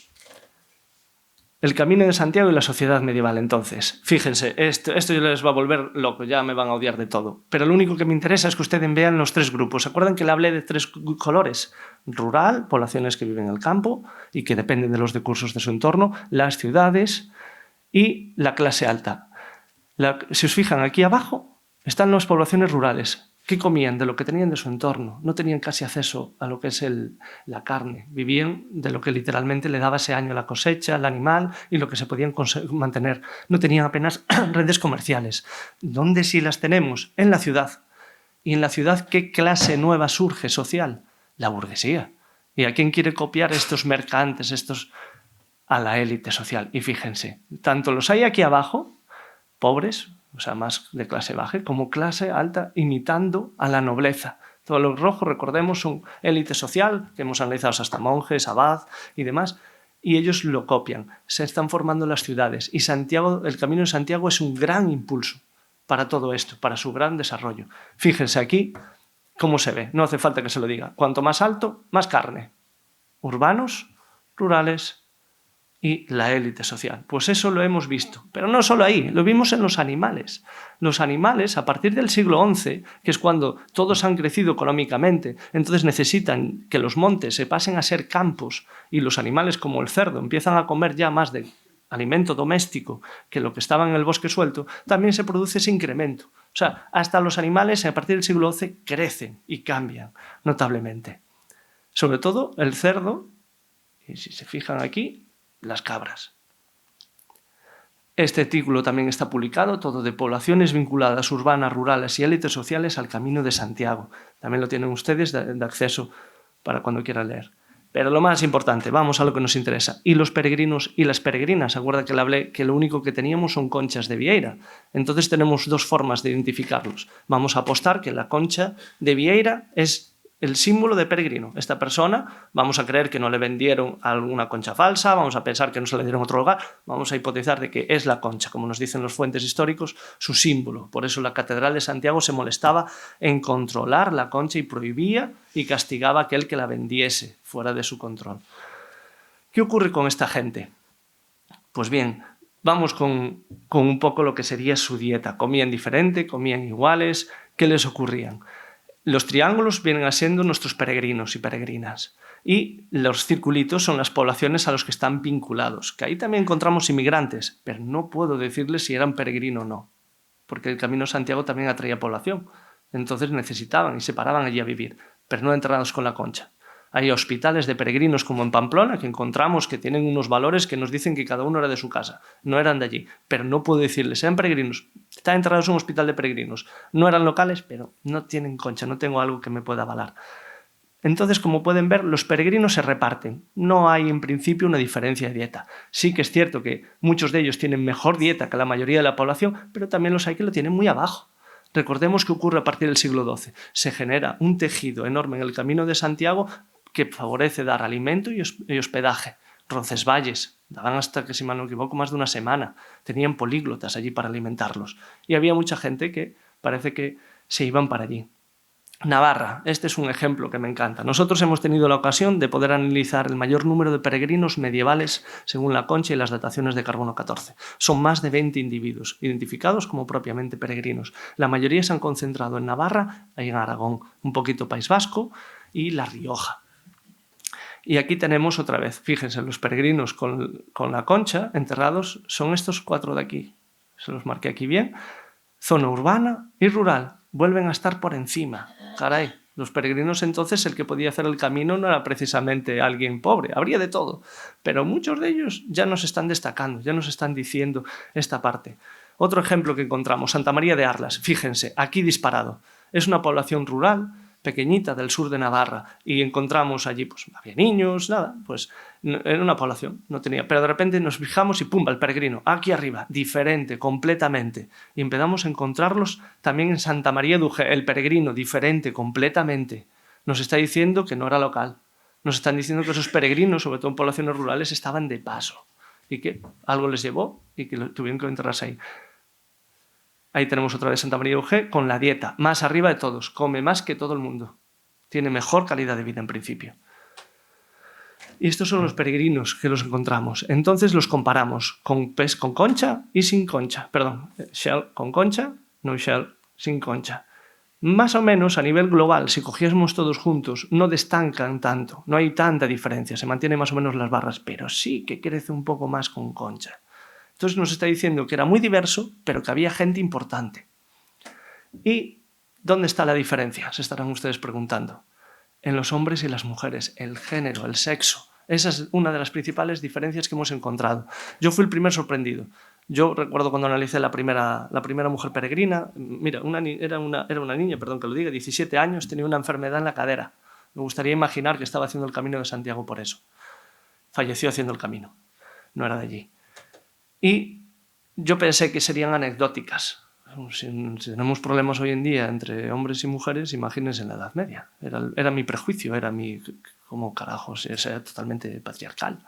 El Camino de Santiago y la sociedad medieval, entonces. Fíjense, esto ya les va a volver loco, ya me van a odiar de todo. Pero lo único que me interesa es que ustedes vean los tres grupos. ¿Se acuerdan que le hablé de tres colores? Rural, poblaciones que viven en el campo y que dependen de los recursos de su entorno, las ciudades y la clase alta. Si os fijan, aquí abajo están las poblaciones rurales. ¿Qué comían? De lo que tenían de su entorno. No tenían casi acceso a lo que es la carne. Vivían de lo que literalmente le daba ese año la cosecha, el animal y lo que se podían mantener. No tenían apenas redes comerciales. ¿Dónde sí las tenemos? En la ciudad. ¿Y en la ciudad qué clase nueva surge social? La burguesía. ¿Y a quién quiere copiar estos mercantes, a la élite social? Y fíjense, tanto los hay aquí abajo, pobres, o sea, más de clase baja, como clase alta, imitando a la nobleza. Todo lo rojo, recordemos, son élite social, que hemos analizado hasta monjes, abad y demás, y ellos lo copian. Se están formando las ciudades, y Santiago, el Camino de Santiago es un gran impulso para todo esto, para su gran desarrollo. Fíjense aquí cómo se ve, no hace falta que se lo diga. Cuanto más alto, más carne. Urbanos, rurales y la élite social. Pues eso lo hemos visto. Pero no solo ahí, lo vimos en los animales. Los animales, a partir del siglo XI, que es cuando todos han crecido económicamente, entonces necesitan que los montes se pasen a ser campos y los animales como el cerdo empiezan a comer ya más de alimento doméstico que lo que estaba en el bosque suelto, también se produce ese incremento. O sea, hasta los animales a partir del siglo XI crecen y cambian notablemente. Sobre todo el cerdo, y si se fijan aquí, las cabras. Este artículo también está publicado, todo de poblaciones vinculadas urbanas, rurales y élites sociales al Camino de Santiago. También lo tienen ustedes de acceso para cuando quieran leer. Pero lo más importante, vamos a lo que nos interesa. Y los peregrinos y las peregrinas. Acuerda que le hablé que lo único que teníamos son conchas de Vieira. Entonces tenemos dos formas de identificarlos. Vamos a apostar que la concha de Vieira es el símbolo de peregrino. Esta persona, vamos a creer que no le vendieron alguna concha falsa, vamos a pensar que no se le dieron otro lugar, vamos a hipotizar de que es la concha, como nos dicen los fuentes históricos, su símbolo. Por eso la Catedral de Santiago se molestaba en controlar la concha y prohibía y castigaba a aquel que la vendiese fuera de su control. ¿Qué ocurre con esta gente? Pues bien, vamos con un poco lo que sería su dieta. Comían diferente, comían iguales. ¿Qué les ocurrían? Los triángulos vienen siendo nuestros peregrinos y peregrinas, y los circulitos son las poblaciones a los que están vinculados, que ahí también encontramos inmigrantes, pero no puedo decirles si eran peregrinos o no, porque el Camino de Santiago también atraía población, entonces necesitaban y se paraban allí a vivir, pero no enterrados con la concha. Hay hospitales de peregrinos como en Pamplona que encontramos que tienen unos valores que nos dicen que cada uno era de su casa, no eran de allí, pero no puedo decirles, eran peregrinos, están enterrados en un hospital de peregrinos, no eran locales, pero no tienen concha, no tengo algo que me pueda avalar. Entonces, como pueden ver, los peregrinos se reparten, no hay en principio una diferencia de dieta. Sí que es cierto que muchos de ellos tienen mejor dieta que la mayoría de la población, pero también los hay que lo tienen muy abajo. Recordemos que ocurre a partir del siglo XII, se genera un tejido enorme en el Camino de Santiago que favorece dar alimento y hospedaje. Roncesvalles, daban hasta, que si mal no me equivoco, más de una semana. Tenían políglotas allí para alimentarlos. Y había mucha gente que parece que se iban para allí. Navarra, este es un ejemplo que me encanta. Nosotros hemos tenido la ocasión de poder analizar el mayor número de peregrinos medievales según la concha y las dataciones de carbono 14. Son más de 20 individuos, identificados como propiamente peregrinos. La mayoría se han concentrado en Navarra y en Aragón, un poquito País Vasco y La Rioja. Y aquí tenemos otra vez, fíjense, los peregrinos con la concha enterrados son estos 4 de aquí. Se los marqué aquí bien. Zona urbana y rural. Vuelven a estar por encima. Caray, los peregrinos entonces el que podía hacer el camino no era precisamente alguien pobre, habría de todo. Pero muchos de ellos ya nos están destacando, ya nos están diciendo esta parte. Otro ejemplo que encontramos, Santa María de Arlas. Fíjense, aquí disparado. Es una población rural pequeñita del sur de Navarra y encontramos allí, pues había niños, nada, pues era una población, no tenía, pero de repente nos fijamos y pumba, el peregrino, aquí arriba, diferente, completamente, y empezamos a encontrarlos también en Santa María de Uge, el peregrino, diferente, completamente, nos está diciendo que no era local, nos están diciendo que esos peregrinos, sobre todo en poblaciones rurales, estaban de paso y que algo les llevó y que tuvieron que enterrarse ahí. Ahí tenemos otra vez Santa María de Uge con la dieta, más arriba de todos, come más que todo el mundo. Tiene mejor calidad de vida en principio. Y estos son los peregrinos que los encontramos. Entonces los comparamos con pez con concha y sin concha. Perdón, shell con concha, no shell sin concha. Más o menos a nivel global, si cogiésemos todos juntos, no destancan tanto, no hay tanta diferencia, se mantienen más o menos las barras, pero sí que crece un poco más con concha. Entonces nos está diciendo que era muy diverso, pero que había gente importante. Y ¿Dónde está la diferencia? Se estarán ustedes preguntando. En los hombres y las mujeres, el género, el sexo. Esa es una de las principales diferencias que hemos encontrado. Yo fui el primer sorprendido. Yo recuerdo cuando analicé la primera mujer peregrina, mira, era una niña, perdón que lo diga, 17 años, tenía una enfermedad en la cadera. Me gustaría imaginar que estaba haciendo el Camino de Santiago por eso. Falleció haciendo el camino, no era de allí. Y yo pensé que serían anecdóticas. Si tenemos problemas hoy en día entre hombres y mujeres, imagínense en la Edad Media. Era mi prejuicio, era mi... ¿Cómo carajos? Era totalmente patriarcal.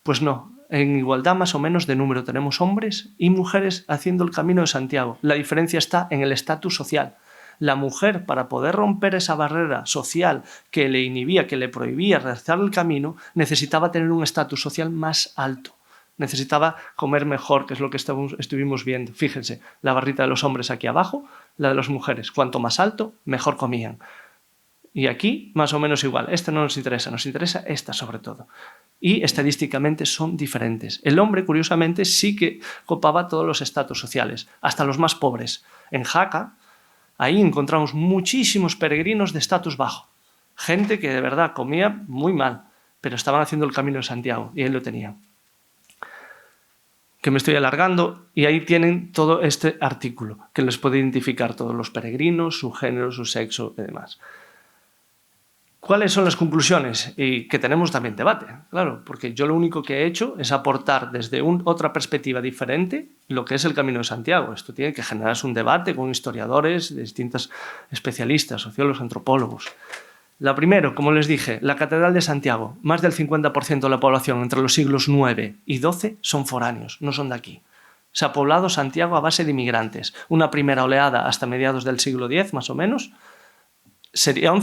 Pues no, en igualdad más o menos de número tenemos hombres y mujeres haciendo el Camino de Santiago. La diferencia está en el estatus social. La mujer, para poder romper esa barrera social que le inhibía, que le prohibía realizar el camino, necesitaba tener un estatus social más alto. Necesitaba comer mejor, que es lo que estuvimos viendo. Fíjense, la barrita de los hombres aquí abajo, la de las mujeres. Cuanto más alto, mejor comían. Y aquí, más o menos igual. Esta no nos interesa esta sobre todo. Y estadísticamente son diferentes. El hombre, curiosamente, sí que copaba todos los estatus sociales, hasta los más pobres. En Jaca, ahí encontramos muchísimos peregrinos de estatus bajo. Gente que de verdad comía muy mal, pero estaban haciendo el Camino de Santiago y ahí lo tenían. Que me estoy alargando, y ahí tienen todo este artículo, que les puede identificar todos los peregrinos, su género, su sexo y demás. ¿Cuáles son las conclusiones? Y que tenemos también debate, claro, porque yo lo único que he hecho es aportar desde otra perspectiva diferente lo que es el Camino de Santiago. Esto tiene que generarse un debate con historiadores, de distintos especialistas, sociólogos, antropólogos. La primera, como les dije, la Catedral de Santiago. Más del 50% de la población entre los siglos IX y XII son foráneos, no son de aquí. Se ha poblado Santiago a base de inmigrantes. Una primera oleada hasta mediados del siglo X, más o menos, serían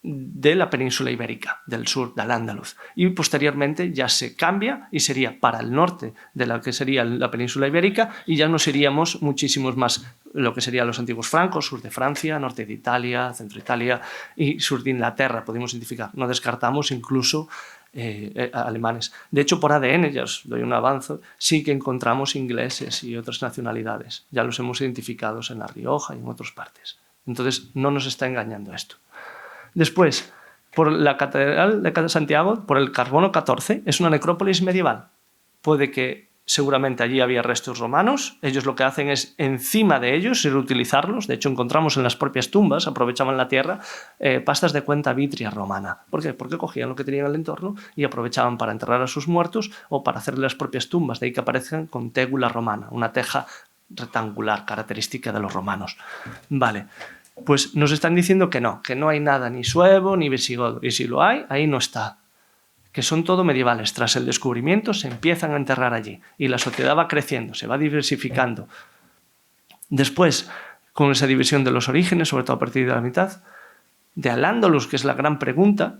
de la península ibérica, del sur, del Andaluz. Y posteriormente ya se cambia y sería para el norte de la que sería la península ibérica, y ya nos iríamos muchísimos más lo que serían los antiguos francos, sur de Francia, norte de Italia, centro de Italia y sur de Inglaterra, podemos identificar. No descartamos incluso alemanes. De hecho, por ADN, ya os doy un avance, sí que encontramos ingleses y otras nacionalidades. Ya los hemos identificado en La Rioja y en otras partes. Entonces, no nos está engañando esto. Después, por la Catedral de Santiago, por el Carbono 14, es una necrópolis medieval. Puede que seguramente allí había restos romanos. Ellos lo que hacen es, encima de ellos, y reutilizarlos. De hecho, encontramos en las propias tumbas, aprovechaban la tierra, pastas de cuenta vitria romana. ¿Por qué? Porque cogían lo que tenían en el entorno y aprovechaban para enterrar a sus muertos o para hacer las propias tumbas. De ahí que aparezcan con tégula romana, una teja rectangular, característica de los romanos. Vale. Pues nos están diciendo que no hay nada ni suevo ni visigodo, y si lo hay, ahí no está, que son todo medievales. Tras el descubrimiento se empiezan a enterrar allí y la sociedad va creciendo, se va diversificando. Después, con esa división de los orígenes, sobre todo a partir de la mitad, de Al-Ándalus, que es la gran pregunta,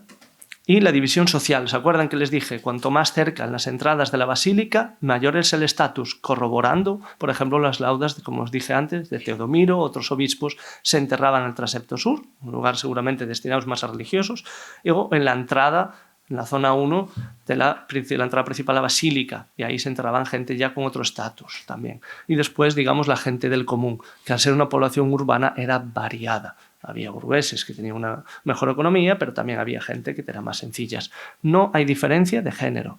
y la división social. ¿Se acuerdan que les dije? Cuanto más cerca en las entradas de la basílica, mayor es el estatus, corroborando, por ejemplo, las laudas, como os dije antes, de Teodomiro. Otros obispos se enterraban en el transepto sur, un lugar seguramente destinado más a religiosos, y luego en la entrada, en la zona 1, de la entrada principal a la basílica, y ahí se enterraban gente ya con otro estatus también. Y después, digamos, la gente del común, que al ser una población urbana era variada. Había burgueses que tenían una mejor economía, pero también había gente que era más sencillas. No hay diferencia de género,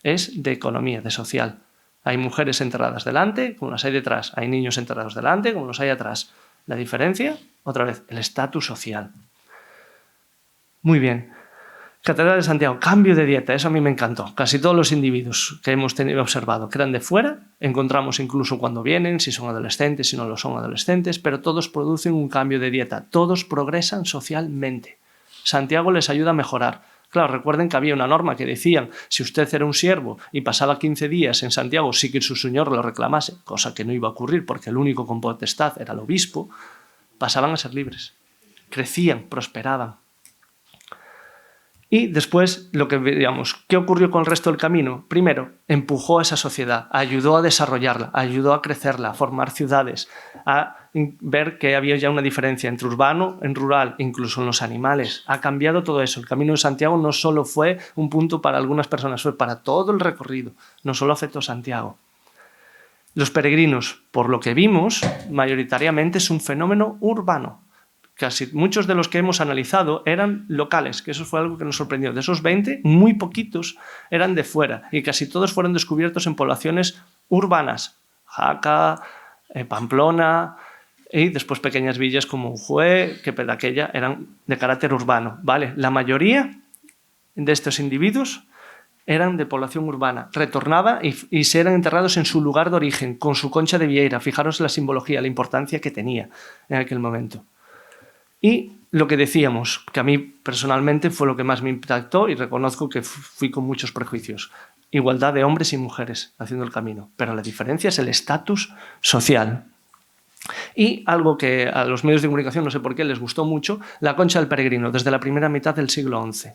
es de economía, de social. Hay mujeres enterradas delante, como las hay detrás. Hay niños enterrados delante, como los hay atrás. La diferencia, otra vez, el estatus social. Muy bien. Catedral de Santiago, cambio de dieta, eso a mí me encantó. Casi todos los individuos que hemos observado que eran de fuera, encontramos incluso cuando vienen, si son adolescentes, si no lo son adolescentes, pero todos producen un cambio de dieta, todos progresan socialmente. Santiago les ayuda a mejorar. Claro, recuerden que había una norma que decían, si usted era un siervo y pasaba 15 días en Santiago sin que su señor lo reclamase, cosa que no iba a ocurrir porque el único con potestad era el obispo, pasaban a ser libres. Crecían, prosperaban. Y después, ¿qué ocurrió con el resto del camino? Primero, empujó a esa sociedad, ayudó a desarrollarla, ayudó a crecerla, a formar ciudades, a ver que había ya una diferencia entre urbano, en rural, incluso en los animales. Ha cambiado todo eso. El Camino de Santiago no solo fue un punto para algunas personas, fue para todo el recorrido, no solo afectó a Santiago. Los peregrinos, por lo que vimos, mayoritariamente es un fenómeno urbano. Casi muchos de los que hemos analizado eran locales, que eso fue algo que nos sorprendió. De esos 20, muy poquitos eran de fuera y casi todos fueron descubiertos en poblaciones urbanas. Jaca, Pamplona y después pequeñas villas como Ujue, que Pedaquella, eran de carácter urbano. ¿Vale? La mayoría de estos individuos eran de población urbana. Retornaba y se eran enterrados en su lugar de origen, con su concha de vieira. Fijaros la simbología, la importancia que tenía en aquel momento. Y lo que decíamos, que a mí personalmente fue lo que más me impactó y reconozco que fui con muchos prejuicios. Igualdad de hombres y mujeres haciendo el camino, pero la diferencia es el estatus social. Y algo que a los medios de comunicación, no sé por qué, les gustó mucho, la concha del peregrino, desde la primera mitad del siglo XI.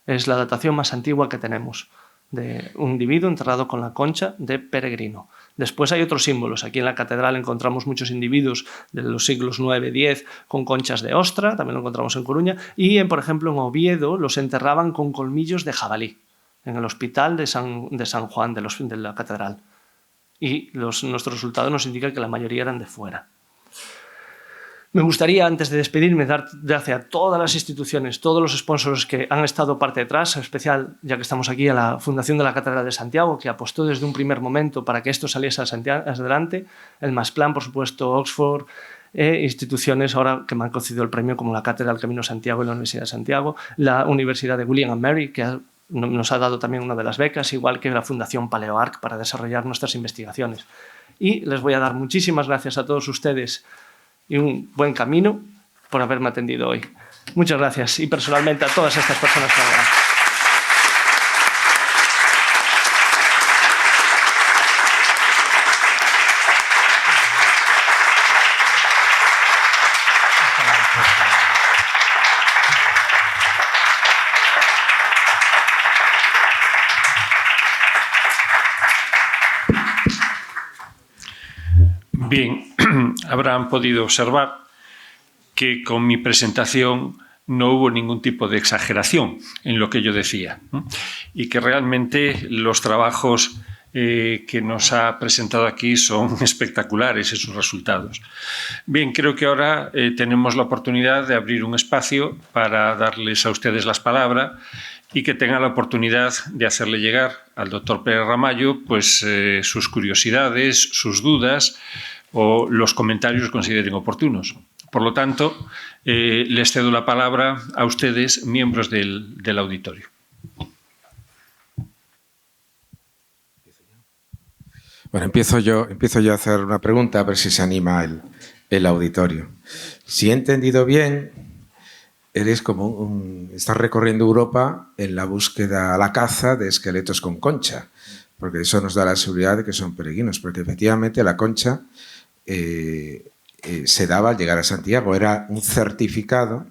Es la datación más antigua que tenemos de un individuo enterrado con la concha de peregrino. Después hay otros símbolos. Aquí en la catedral encontramos muchos individuos de los siglos IX, X con conchas de ostra, también lo encontramos en Coruña, y por ejemplo en Oviedo los enterraban con colmillos de jabalí, en el hospital de San Juan de la catedral. Y nuestro resultado nos indica que la mayoría eran de fuera. Me gustaría, antes de despedirme, dar gracias a todas las instituciones, todos los sponsors que han estado parte detrás, en especial, ya que estamos aquí, a la Fundación de la Catedral de Santiago, que apostó desde un primer momento para que esto saliese hacia adelante, el Masplan, por supuesto, Oxford, instituciones ahora que me han concedido el premio, como la Cátedra del Camino de Santiago y la Universidad de Santiago, la Universidad de William and Mary, que nos ha dado también una de las becas, igual que la Fundación PaleoArc, para desarrollar nuestras investigaciones. Y les voy a dar muchísimas gracias a todos ustedes y un buen camino por haberme atendido hoy. Muchas gracias y personalmente a todas estas personas que han hablado. Bien, habrán podido observar que con mi presentación no hubo ningún tipo de exageración en lo que yo decía, ¿no? Y que realmente los trabajos que nos ha presentado aquí son espectaculares en sus resultados. Bien, creo que ahora tenemos la oportunidad de abrir un espacio para darles a ustedes las palabras y que tengan la oportunidad de hacerle llegar al doctor Pérez Ramallo pues, sus curiosidades, sus dudas o los comentarios que consideren oportunos. Por lo tanto, les cedo la palabra a ustedes, miembros del auditorio. Bueno, empiezo yo a hacer una pregunta a ver si se anima el auditorio. Si he entendido bien, eres como estás recorriendo Europa en la búsqueda, la caza de esqueletos con concha, porque eso nos da la seguridad de que son peregrinos, porque efectivamente la concha se daba al llegar a Santiago, era un certificado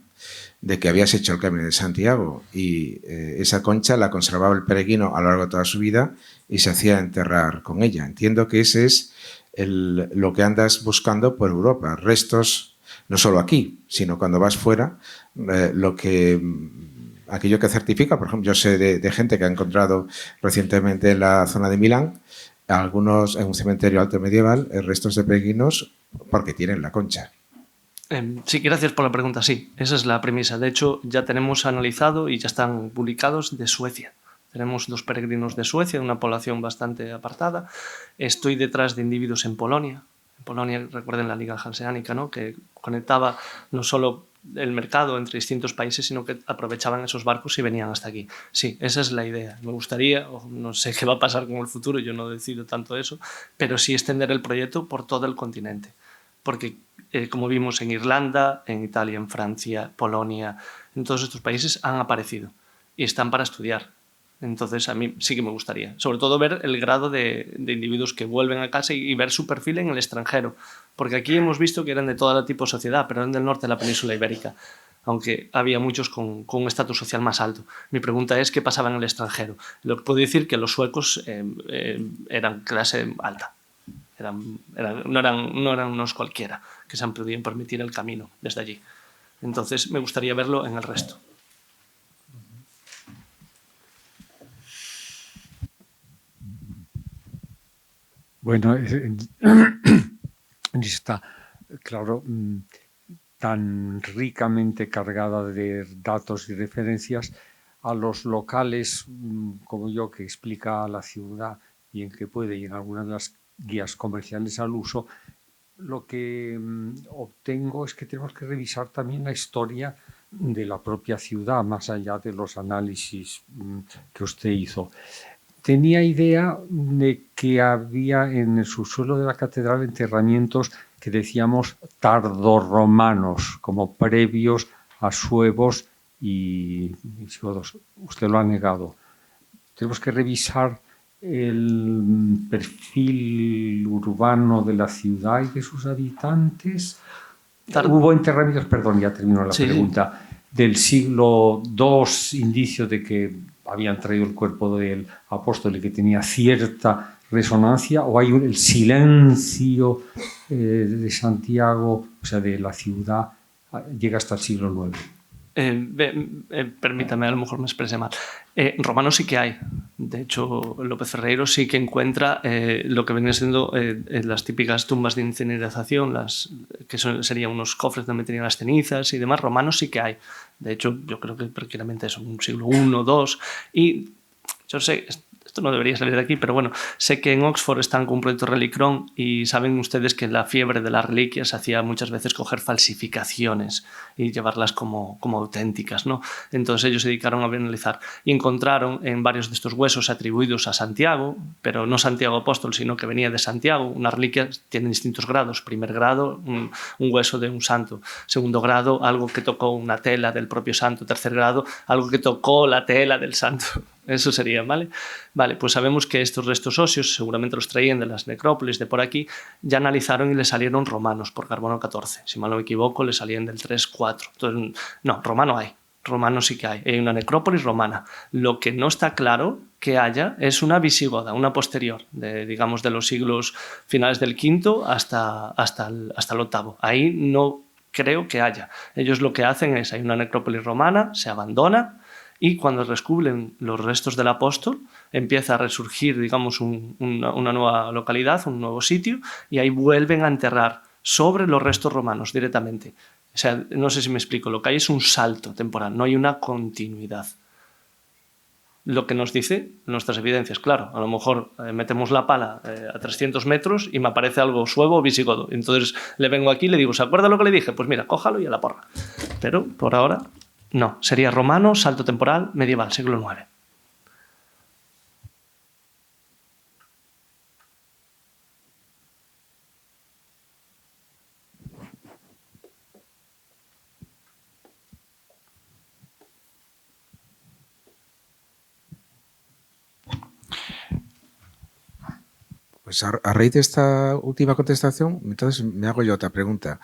de que habías hecho el Camino de Santiago y esa concha la conservaba el peregrino a lo largo de toda su vida y se hacía enterrar con ella. Entiendo que ese es lo que andas buscando por Europa, restos, no solo aquí, sino cuando vas fuera, aquello que certifica. Por ejemplo, yo sé de gente que ha encontrado recientemente en la zona de Milán, algunos en un cementerio alto medieval, restos de peregrinos porque tienen la concha. Sí, gracias por la pregunta. Sí, esa es la premisa. De hecho, ya tenemos analizado y ya están publicados de Suecia. Tenemos 2 peregrinos de Suecia, de una población bastante apartada. Estoy detrás de individuos en Polonia. En Polonia, recuerden la Liga Hanseática, ¿no?, que conectaba no solo el mercado entre distintos países, sino que aprovechaban esos barcos y venían hasta aquí. Sí, esa es la idea. Me gustaría, no sé qué va a pasar con el futuro, yo no decido tanto eso, pero sí extender el proyecto por todo el continente. Porque, como vimos en Irlanda, en Italia, en Francia, Polonia, en todos estos países han aparecido y están para estudiar. Entonces, a mí sí que me gustaría, sobre todo ver el grado de individuos que vuelven a casa y ver su perfil en el extranjero, porque aquí hemos visto que eran de todo tipo de sociedad, pero eran del norte de la península ibérica, aunque había muchos con un estatus social más alto. Mi pregunta es, ¿qué pasaba en el extranjero? Lo que puedo decir que los suecos eran clase alta. No eran unos cualquiera que se han podido permitir el camino desde allí. Entonces, me gustaría verlo en el resto. Bueno, está, claro, tan ricamente cargada de datos y referencias a los locales como yo, que explica la ciudad bien que puede, y en algunas de las guías comerciales al uso, lo que obtengo es que tenemos que revisar también la historia de la propia ciudad, más allá de los análisis que usted hizo. Tenía idea de que había en el subsuelo de la catedral enterramientos que decíamos tardorromanos, como previos a suevos y visigodos. Usted lo ha negado. Tenemos que revisar el perfil urbano de la ciudad y de sus habitantes. Hubo enterramientos, perdón, ya terminó la pregunta, del siglo II, indicios de que habían traído el cuerpo del apóstol y que tenía cierta resonancia, o hay el silencio de Santiago, o sea, de la ciudad, llega hasta el siglo IX. Permítame, a lo mejor me expresé mal. Romanos sí que hay. De hecho, López Ferreiro sí que encuentra lo que vienen siendo las típicas tumbas de incineración, serían unos cofres donde tenían las cenizas y demás. Romanos sí que hay. De hecho, yo creo que prácticamente es un siglo I, II. Y yo sé, esto no debería salir de aquí, pero bueno, sé que en Oxford están con un proyecto Relicron y saben ustedes que la fiebre de las reliquias hacía muchas veces coger falsificaciones y llevarlas como auténticas, ¿no? Entonces ellos se dedicaron a analizar y encontraron en varios de estos huesos atribuidos a Santiago, pero no Santiago apóstol, sino que venía de Santiago. Una reliquia tiene distintos grados. Primer grado, un hueso de un santo. Segundo grado, algo que tocó una tela del propio santo. Tercer grado, algo que tocó la tela del santo. Eso sería, ¿vale? Vale, pues sabemos que estos restos óseos seguramente los traían de las necrópolis de por aquí, ya analizaron y le salieron romanos por carbono 14. Si mal no me equivoco, le salían del 3-4. Entonces, no, romano hay. Romano sí que hay. Hay una necrópolis romana. Lo que no está claro que haya es una visigoda, una posterior, digamos de los siglos finales del V hasta el VIII. Ahí no creo que haya. Ellos lo que hacen es, hay una necrópolis romana, se abandona, y cuando descubren los restos del apóstol empieza a resurgir, digamos, una nueva localidad, un nuevo sitio, y ahí vuelven a enterrar sobre los restos romanos directamente. O sea, no sé si me explico, lo que hay es un salto temporal, no hay una continuidad. Lo que nos dice nuestras evidencias, claro, a lo mejor metemos la pala a 300 metros y me aparece algo suevo o visigodo. Entonces le vengo aquí y le digo, ¿se acuerda lo que le dije? Pues mira, cójalo y a la porra. Pero por ahora... no, sería romano, salto temporal, medieval, siglo IX. Pues a raíz de esta última contestación, entonces me hago yo otra pregunta.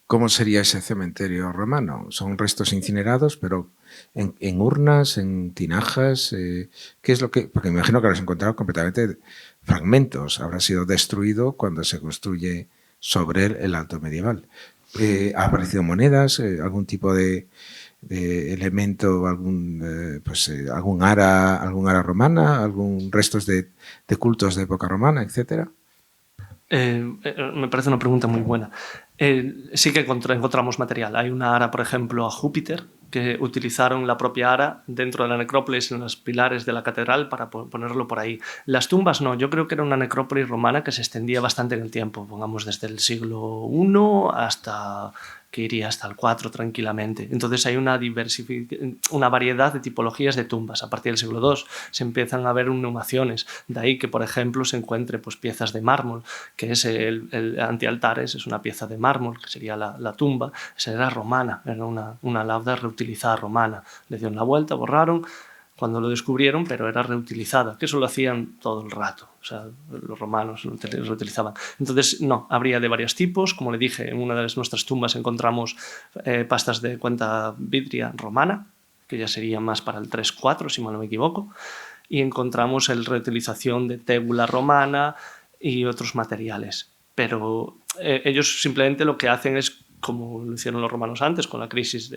¿Cómo sería ese cementerio romano? ¿Son restos incinerados, pero en urnas, en tinajas? ¿Qué es lo que...? Porque me imagino que habrás encontrado completamente fragmentos. Habrá sido destruido cuando se construye sobre el alto medieval. ¿Ha aparecido monedas, algún tipo de elemento, algún ara romana, algún restos de cultos de época romana, etcétera? Me parece una pregunta muy buena. Sí que encontramos material. Hay una ara, por ejemplo, a Júpiter, que utilizaron la propia ara dentro de la necrópolis, en los pilares de la catedral, para ponerlo por ahí. Las tumbas no, yo creo que era una necrópolis romana que se extendía bastante en el tiempo, pongamos desde el siglo I hasta... que iría hasta el 4 tranquilamente. Entonces hay una variedad de tipologías de tumbas. A partir del siglo II se empiezan a ver inhumaciones. De ahí que, por ejemplo, se encuentre pues, piezas de mármol, que es el antialtares, es una pieza de mármol, que sería la tumba. Esa era romana, era una lauda reutilizada romana. Le dieron la vuelta, borraron cuando lo descubrieron, pero era reutilizada, que eso lo hacían todo el rato. O sea, los romanos lo reutilizaban. Entonces, no, habría de varios tipos. Como le dije, en una de nuestras tumbas encontramos pastas de cuenta vidria romana, que ya sería más para el 3-4, si mal no me equivoco, y encontramos la reutilización de tébula romana y otros materiales. Pero ellos simplemente lo que hacen es, como lo hicieron los romanos antes, con la crisis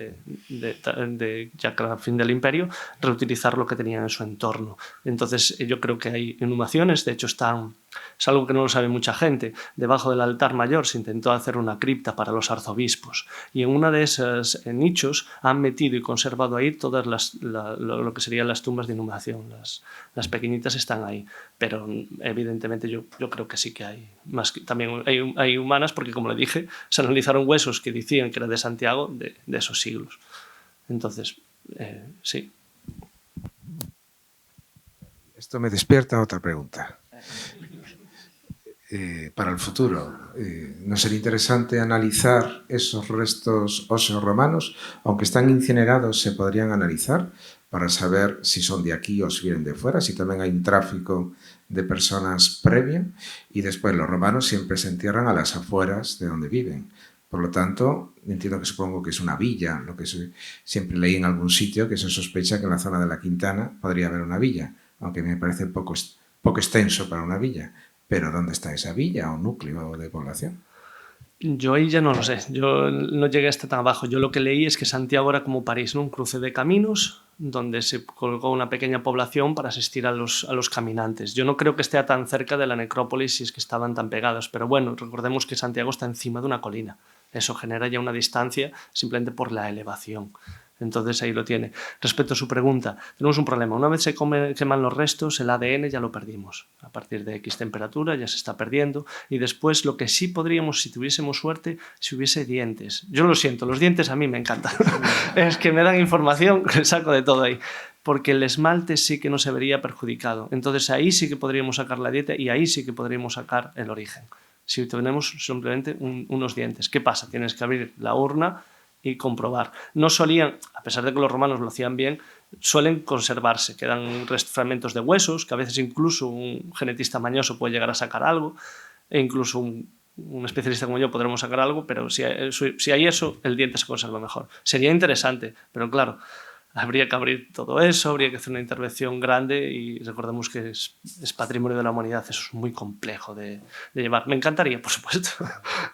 ya que al fin del imperio, reutilizar lo que tenían en su entorno. Entonces yo creo que hay inhumaciones, de hecho están Es algo que no lo sabe mucha gente. Debajo del altar mayor se intentó hacer una cripta para los arzobispos y en una de esos nichos han metido y conservado ahí todas lo que serían las tumbas de inhumación. Las pequeñitas están ahí, pero evidentemente yo creo que sí que hay. También hay humanas porque, como le dije, se analizaron huesos que decían que era de Santiago de esos siglos. Entonces, sí. Esto me despierta otra pregunta. Para el futuro, ¿no sería interesante analizar esos restos óseos romanos? Aunque están incinerados, ¿se podrían analizar para saber si son de aquí o si vienen de fuera? Si también hay un tráfico de personas previo, y después los romanos siempre se entierran a las afueras de donde viven. Por lo tanto, entiendo que supongo que es una villa, lo que siempre leí en algún sitio, que se sospecha que en la zona de la Quintana podría haber una villa, aunque me parece poco extenso para una villa. Pero ¿dónde está esa villa o núcleo de población? Yo ahí ya no lo sé, yo no llegué hasta tan abajo. Yo lo que leí es que Santiago era como París, ¿no? Un cruce de caminos donde se colgó una pequeña población para asistir a los caminantes. Yo no creo que esté tan cerca de la necrópolis si es que estaban tan pegados, pero bueno, recordemos que Santiago está encima de una colina. Eso genera ya una distancia simplemente por la elevación. Entonces ahí lo tiene. Respecto a su pregunta, tenemos un problema. Una vez se queman los restos, el ADN ya lo perdimos. A partir de X temperatura ya se está perdiendo. Y después lo que sí podríamos, si tuviésemos suerte, si hubiese dientes. Yo lo siento, los dientes a mí me encantan. Es que me dan información, saco de todo ahí. Porque el esmalte sí que no se vería perjudicado. Entonces ahí sí que podríamos sacar la dieta y ahí sí que podríamos sacar el origen. Si tenemos simplemente unos dientes. ¿Qué pasa? Tienes que abrir la urna y comprobar. No solían, a pesar de que los romanos lo hacían bien, suelen conservarse. Quedan fragmentos de huesos, que a veces incluso un genetista mañoso puede llegar a sacar algo, e incluso un especialista como yo podremos sacar algo, pero si hay eso, el diente se conserva mejor. Sería interesante, pero claro, habría que abrir todo eso, habría que hacer una intervención grande y recordemos que es patrimonio de la humanidad, eso es muy complejo de llevar. Me encantaría, por supuesto,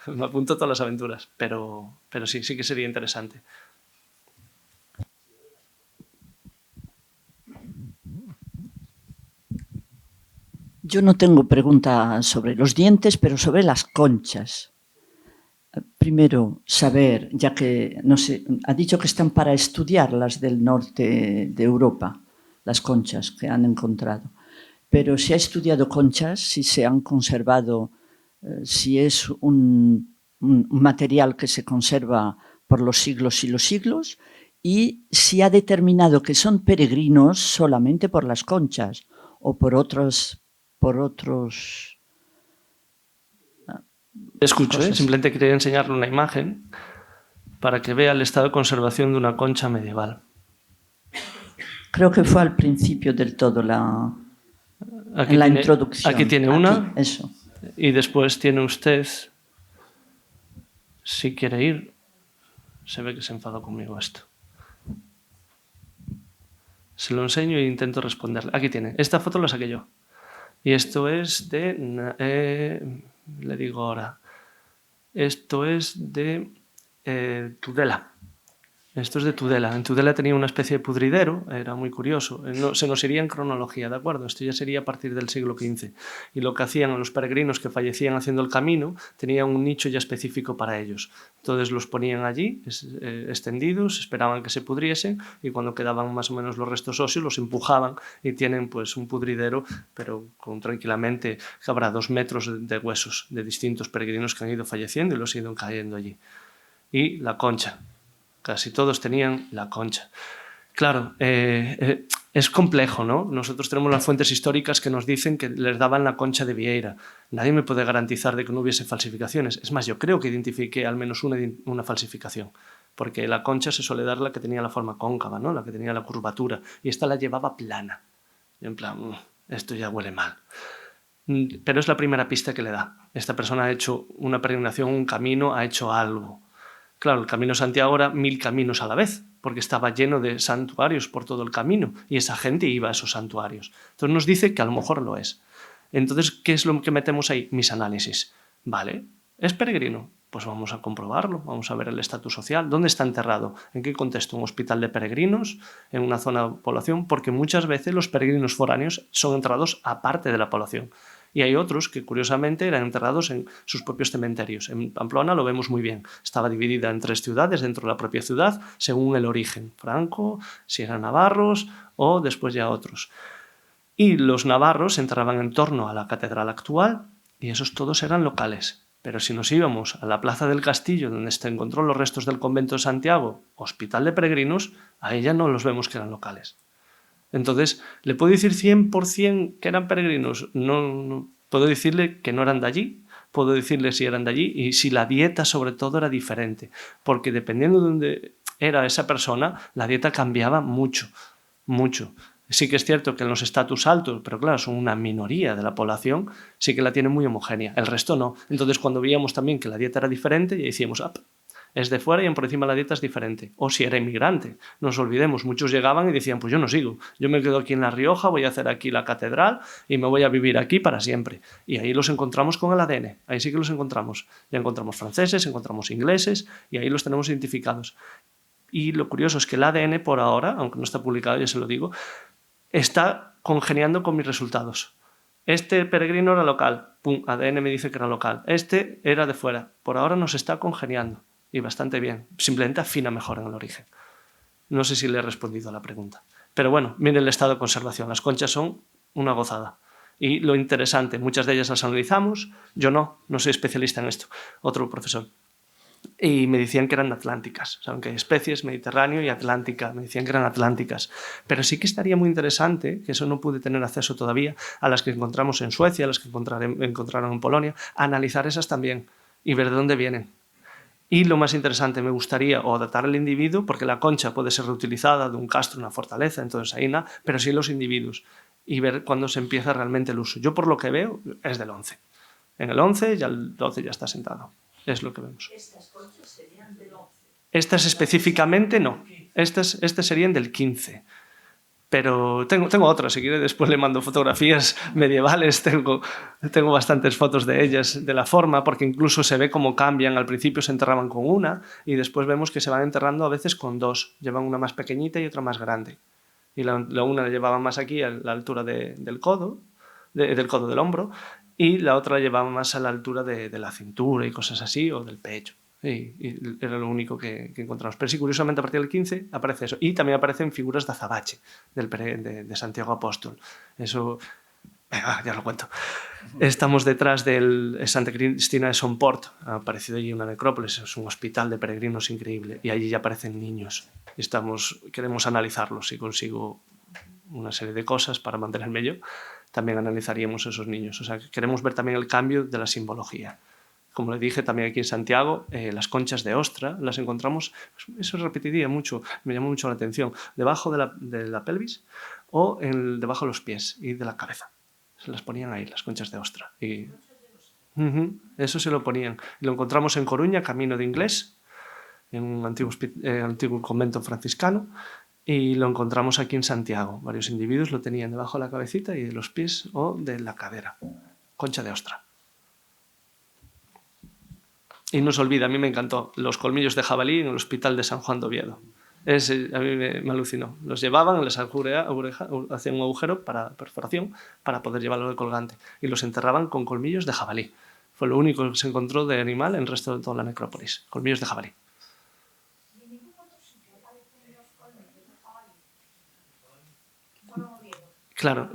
me apunto a todas las aventuras, pero sí que sería interesante. Yo no tengo pregunta sobre los dientes, pero sobre las conchas. Primero, saber, ya que, no sé, ha dicho que están para estudiar las del norte de Europa, las conchas que han encontrado. Pero si ha estudiado conchas, si se han conservado, si es un material que se conserva por los siglos y los siglos, y si ha determinado que son peregrinos solamente por las conchas o por otros Escucho, simplemente quería enseñarle una imagen para que vea el estado de conservación de una concha medieval. Creo que fue al principio del todo en la introducción. Aquí tiene una. Aquí, eso. Y después tiene usted, si quiere ir, se ve que se enfadó conmigo esto. Se lo enseño e intento responderle. Aquí tiene. Esta foto la saqué yo. Y esto es le digo ahora, esto es de Tudela. Esto es de Tudela. En Tudela tenía una especie de pudridero, era muy curioso. Se nos iría en cronología, ¿de acuerdo? Esto ya sería a partir del siglo XV. Y lo que hacían los peregrinos que fallecían haciendo el camino, tenían un nicho ya específico para ellos. Entonces los ponían allí, extendidos, esperaban que se pudriesen y cuando quedaban más o menos los restos óseos los empujaban y tienen pues un pudridero, pero con tranquilamente que habrá 2 metros de huesos de distintos peregrinos que han ido falleciendo y los han ido cayendo allí. Y la concha. Casi todos tenían la concha. Claro, es complejo, ¿no? Nosotros tenemos las fuentes históricas que nos dicen que les daban la concha de Vieira. Nadie me puede garantizar de que no hubiese falsificaciones. Es más, yo creo que identifiqué al menos una falsificación, porque la concha se suele dar la que tenía la forma cóncava, ¿no? La que tenía la curvatura, y esta la llevaba plana. Y en plan, esto ya huele mal. Pero es la primera pista que le da. Esta persona ha hecho una peregrinación, un camino, ha hecho algo. Claro, el Camino de Santiago era 1000 caminos a la vez, porque estaba lleno de santuarios por todo el camino, y esa gente iba a esos santuarios. Entonces nos dice que a lo mejor lo es. Entonces, ¿qué es lo que metemos ahí? Mis análisis. Vale, ¿es peregrino? Pues vamos a comprobarlo, vamos a ver el estatus social. ¿Dónde está enterrado? ¿En qué contexto? ¿Un hospital de peregrinos? ¿En una zona de población? Porque muchas veces los peregrinos foráneos son enterrados aparte de la población. Y hay otros que, curiosamente, eran enterrados en sus propios cementerios. En Pamplona lo vemos muy bien. Estaba dividida en 3 ciudades dentro de la propia ciudad, según el origen. Franco, si eran navarros o después ya otros. Y los navarros se enterraban en torno a la catedral actual y esos todos eran locales. Pero si nos íbamos a la plaza del Castillo, donde se encontró los restos del convento de Santiago, hospital de peregrinos, ahí ya no los vemos que eran locales. Entonces, ¿le puedo decir 100% que eran peregrinos? No. Puedo decirle que no eran de allí, puedo decirle si eran de allí y si la dieta sobre todo era diferente, porque dependiendo de dónde era esa persona, la dieta cambiaba mucho, mucho. Sí que es cierto que en los estatus altos, pero claro, son una minoría de la población, sí que la tienen muy homogénea, el resto no. Entonces, cuando veíamos también que la dieta era diferente, ya decíamos, es de fuera y por encima la dieta es diferente. O si era inmigrante, no nos olvidemos, muchos llegaban y decían, pues yo no sigo, yo me quedo aquí en La Rioja, voy a hacer aquí la catedral y me voy a vivir aquí para siempre. Y ahí los encontramos con el ADN, ahí sí que los encontramos. Ya encontramos franceses, encontramos ingleses y ahí los tenemos identificados. Y lo curioso es que el ADN por ahora, aunque no está publicado, ya se lo digo, está congeniando con mis resultados. Este peregrino era local, pum, ADN me dice que era local. Este era de fuera, por ahora nos está congeniando. Y bastante bien, simplemente afina mejor en el origen. No sé si le he respondido a la pregunta. Pero bueno, miren el estado de conservación. Las conchas son una gozada. Y lo interesante, muchas de ellas las analizamos, yo no soy especialista en esto, otro profesor. Y me decían que eran atlánticas, o sea, aunque hay especies, Mediterráneo y Atlántica, me decían que eran atlánticas. Pero sí que estaría muy interesante, que eso no pude tener acceso todavía, a las que encontramos en Suecia, a las que encontraron en Polonia, analizar esas también y ver de dónde vienen. Y lo más interesante, me gustaría o datar el individuo, porque la concha puede ser reutilizada de un castro, una fortaleza, entonces ahí nada, pero sí los individuos y ver cuándo se empieza realmente el uso. Yo por lo que veo es del 11. En el 11 ya el 12 ya está sentado. Es lo que vemos. ¿Estas conchas serían del 11? Estas específicamente no. Estas serían del 15. Pero tengo otras, si quiere después le mando fotografías medievales, tengo bastantes fotos de ellas, de la forma, porque incluso se ve cómo cambian, al principio se enterraban con una y después vemos que se van enterrando a veces con 2, llevan una más pequeñita y otra más grande. Y la una la llevaban más aquí a la altura del codo, del codo del hombro, y la otra la llevaban más a la altura de la cintura y cosas así, o del pecho. Y era lo único que encontramos. Pero sí, curiosamente, a partir del 15 aparece eso. Y también aparecen figuras de azabache, de Santiago Apóstol. Eso, ya lo cuento. Estamos detrás del Santa Cristina de Somport. Ha aparecido allí una necrópolis, es un hospital de peregrinos increíble. Y allí ya aparecen niños. Queremos analizarlos. Si consigo una serie de cosas para mantenerme yo, también analizaríamos esos niños. O sea, queremos ver también el cambio de la simbología. Como le dije también aquí en Santiago, las conchas de ostra las encontramos, eso repetiría mucho, me llamó mucho la atención, debajo de la pelvis o debajo de los pies y de la cabeza. Se las ponían ahí, las conchas de ostra. Y, eso se lo ponían. Lo encontramos en Coruña, camino de Inglés, en un antiguo convento franciscano, y lo encontramos aquí en Santiago. Varios individuos lo tenían debajo de la cabecita y de los pies o de la cadera. Concha de ostra. Y no se olvida, a mí me encantó, los colmillos de jabalí en el hospital de San Juan de Oviedo. A mí me alucinó. Los llevaban, les hacían un agujero para perforación para poder llevarlo de colgante. Y los enterraban con colmillos de jabalí. Fue lo único que se encontró de animal en el resto de toda la necrópolis. Colmillos de jabalí. ¿Y en ningún otro sitio aparecen los colmillos de jabalí? ¿Solo en Oviedo? Claro,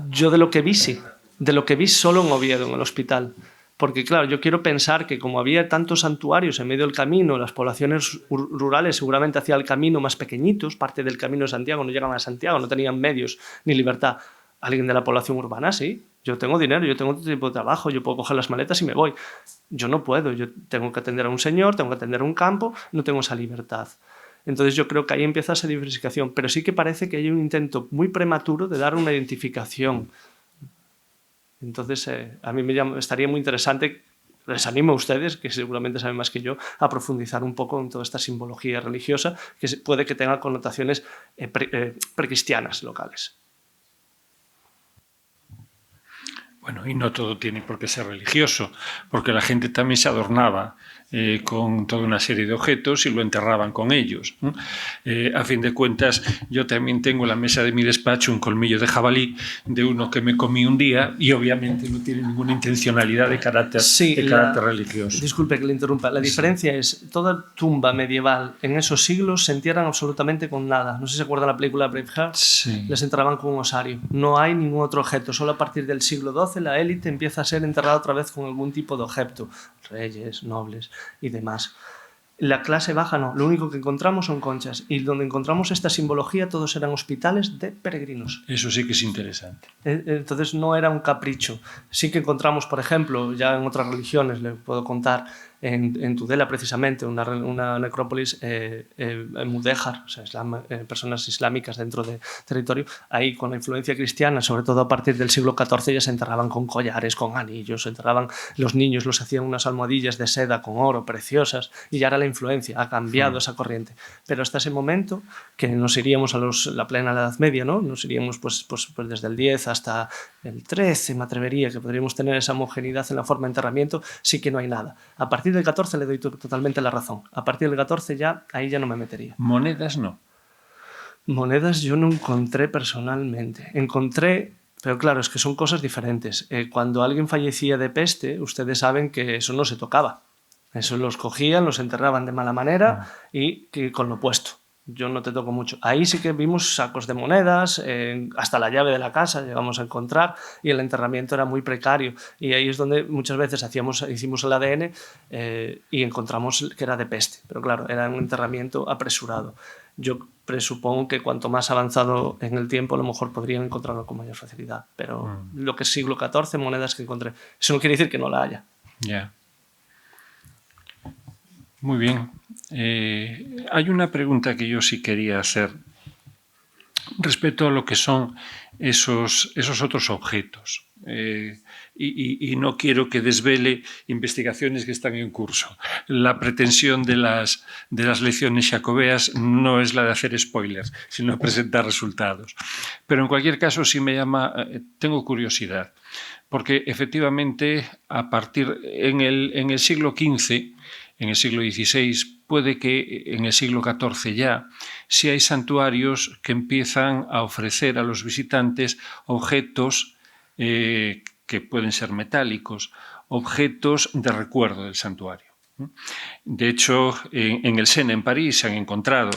yo de lo que vi sí. De lo que vi solo en Oviedo, en el hospital. Porque, claro, yo quiero pensar que como había tantos santuarios en medio del camino, las poblaciones rurales seguramente hacían el camino más pequeñitos, parte del camino de Santiago, no llegaban a Santiago, no tenían medios ni libertad. Alguien de la población urbana, sí. Yo tengo dinero, yo tengo otro tipo de trabajo, yo puedo coger las maletas y me voy. Yo no puedo, yo tengo que atender a un señor, tengo que atender a un campo, no tengo esa libertad. Entonces yo creo que ahí empieza esa diversificación, pero sí que parece que hay un intento muy prematuro de dar una identificación. Entonces, a mí estaría muy interesante, les animo a ustedes, que seguramente saben más que yo, a profundizar un poco en toda esta simbología religiosa que puede que tenga connotaciones precristianas locales. Bueno, y no todo tiene por qué ser religioso, porque la gente también se adornaba con toda una serie de objetos y lo enterraban con ellos. A fin de cuentas, yo también tengo en la mesa de mi despacho un colmillo de jabalí de uno que me comí un día y obviamente no tiene ninguna intencionalidad de carácter, carácter religioso. Disculpe que le interrumpa. La diferencia es, toda tumba medieval en esos siglos se entierran absolutamente con nada. No sé si se acuerdan la película Braveheart. Sí. Les enterraban con un osario. No hay ningún otro objeto. Solo a partir del siglo XII la élite empieza a ser enterrada otra vez con algún tipo de objeto. Reyes, nobles y demás. La clase baja no, lo único que encontramos son conchas, y donde encontramos esta simbología todos eran hospitales de peregrinos. Eso sí que es interesante. Entonces no era un capricho. Sí que encontramos, por ejemplo, ya en otras religiones, le puedo contar, en Tudela precisamente, una necrópolis mudéjar, o sea, personas islámicas dentro de territorio, ahí con la influencia cristiana, sobre todo a partir del siglo XIV, ya se enterraban con collares, con anillos, se enterraban los niños, los hacían unas almohadillas de seda con oro preciosas, y ya era la influencia, ha cambiado esa corriente. Pero hasta ese momento, que nos iríamos a la plena Edad Media, ¿no? Nos iríamos pues desde el 10 hasta el 13, me atrevería, que podríamos tener esa homogeneidad en la forma de enterramiento, sí que no hay nada. A partir del 14 le doy totalmente la razón. A partir del 14 ahí ya no me metería. Monedas no. Monedas yo no encontré personalmente. Encontré, pero claro, es que son cosas diferentes. Cuando alguien fallecía de peste, ustedes saben que eso no se tocaba. Eso los cogían, los enterraban de mala manera y con lo puesto. Yo no te toco mucho. Ahí sí que vimos sacos de monedas, hasta la llave de la casa llegamos a encontrar, y el enterramiento era muy precario. Y ahí es donde muchas veces hicimos el ADN y encontramos que era de peste. Pero claro, era un enterramiento apresurado. Yo presupongo que cuanto más avanzado en el tiempo, a lo mejor podrían encontrarlo con mayor facilidad. Pero lo que es siglo XIV, monedas que encontré. Eso no quiere decir que no la haya. Ya. Muy bien. Hay una pregunta que yo sí quería hacer respecto a lo que son esos otros objetos. Y no quiero que desvele investigaciones que están en curso. La pretensión de las lecciones jacobeas no es la de hacer spoilers, sino presentar resultados. Pero en cualquier caso sí tengo curiosidad, porque efectivamente en el siglo XV, en el siglo XVI, puede que en el siglo XIV ya, sí hay santuarios que empiezan a ofrecer a los visitantes objetos que pueden ser metálicos, objetos de recuerdo del santuario. De hecho, en el Sena, en París, se han encontrado,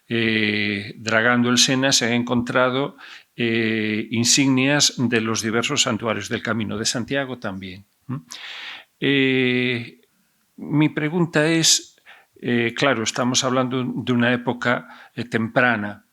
dragando el Sena, se han encontrado insignias de los diversos santuarios del Camino de Santiago también. Mi pregunta es, claro, estamos hablando de una época temprana,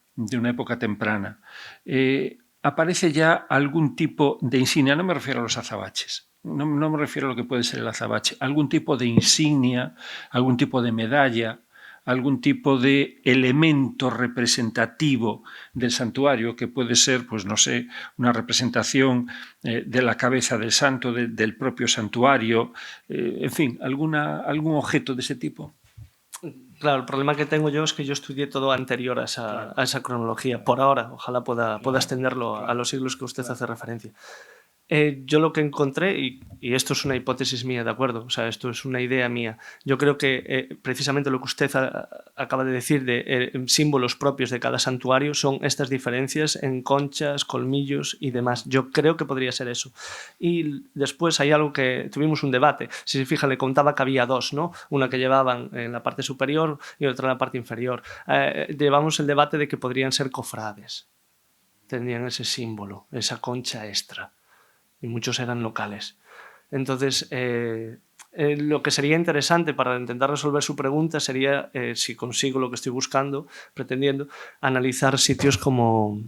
¿aparece ya algún tipo de insignia? No me refiero a los azabaches, no me refiero a lo que puede ser el azabache, algún tipo de insignia, algún tipo de medalla, algún tipo de elemento representativo del santuario, que puede ser, pues no sé, una representación de la cabeza del santo, del propio santuario, en fin, algún objeto de ese tipo. Claro, el problema que tengo yo es que yo estudié todo anterior a esa cronología. Por ahora, ojalá pueda extenderlo a los siglos que usted hace referencia. Yo lo que encontré, y esto es una hipótesis mía, ¿de acuerdo? O sea, esto es una idea mía. Yo creo que precisamente lo que usted acaba de decir de símbolos propios de cada santuario son estas diferencias en conchas, colmillos y demás. Yo creo que podría ser eso. Y después hay algo que tuvimos un debate. Si se fijan, le contaba que había dos, ¿no? Una que llevaban en la parte superior y otra en la parte inferior. Llevamos el debate de que podrían ser cofrades. Tendrían ese símbolo, esa concha extra. Y muchos eran locales. Entonces, lo que sería interesante para intentar resolver su pregunta sería, si consigo lo que estoy buscando, pretendiendo, analizar sitios como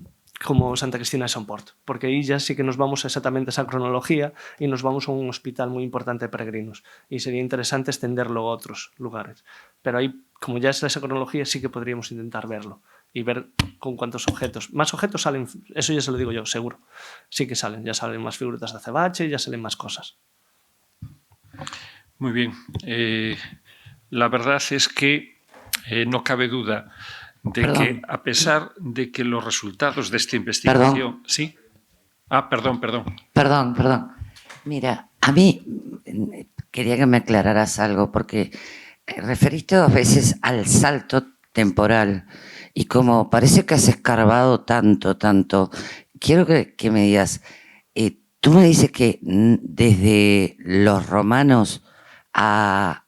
Santa Cristina de Somport, porque ahí ya sí que nos vamos exactamente a esa cronología y nos vamos a un hospital muy importante de peregrinos, y sería interesante extenderlo a otros lugares. Pero ahí, como ya es esa cronología, sí que podríamos intentar verlo y ver con cuántos objetos. Más objetos salen, eso ya se lo digo yo, seguro. Sí que salen, ya salen más figuras de azabache, ya salen más cosas. Muy bien. La verdad es que no cabe duda de que, a pesar de que los resultados de esta investigación... Perdón. ¿Sí? Ah, perdón. Perdón. Mira, a mí quería que me aclararas algo, porque referiste 2 veces al salto temporal y como parece que has escarbado tanto, quiero que me digas, tú me dices que desde los romanos a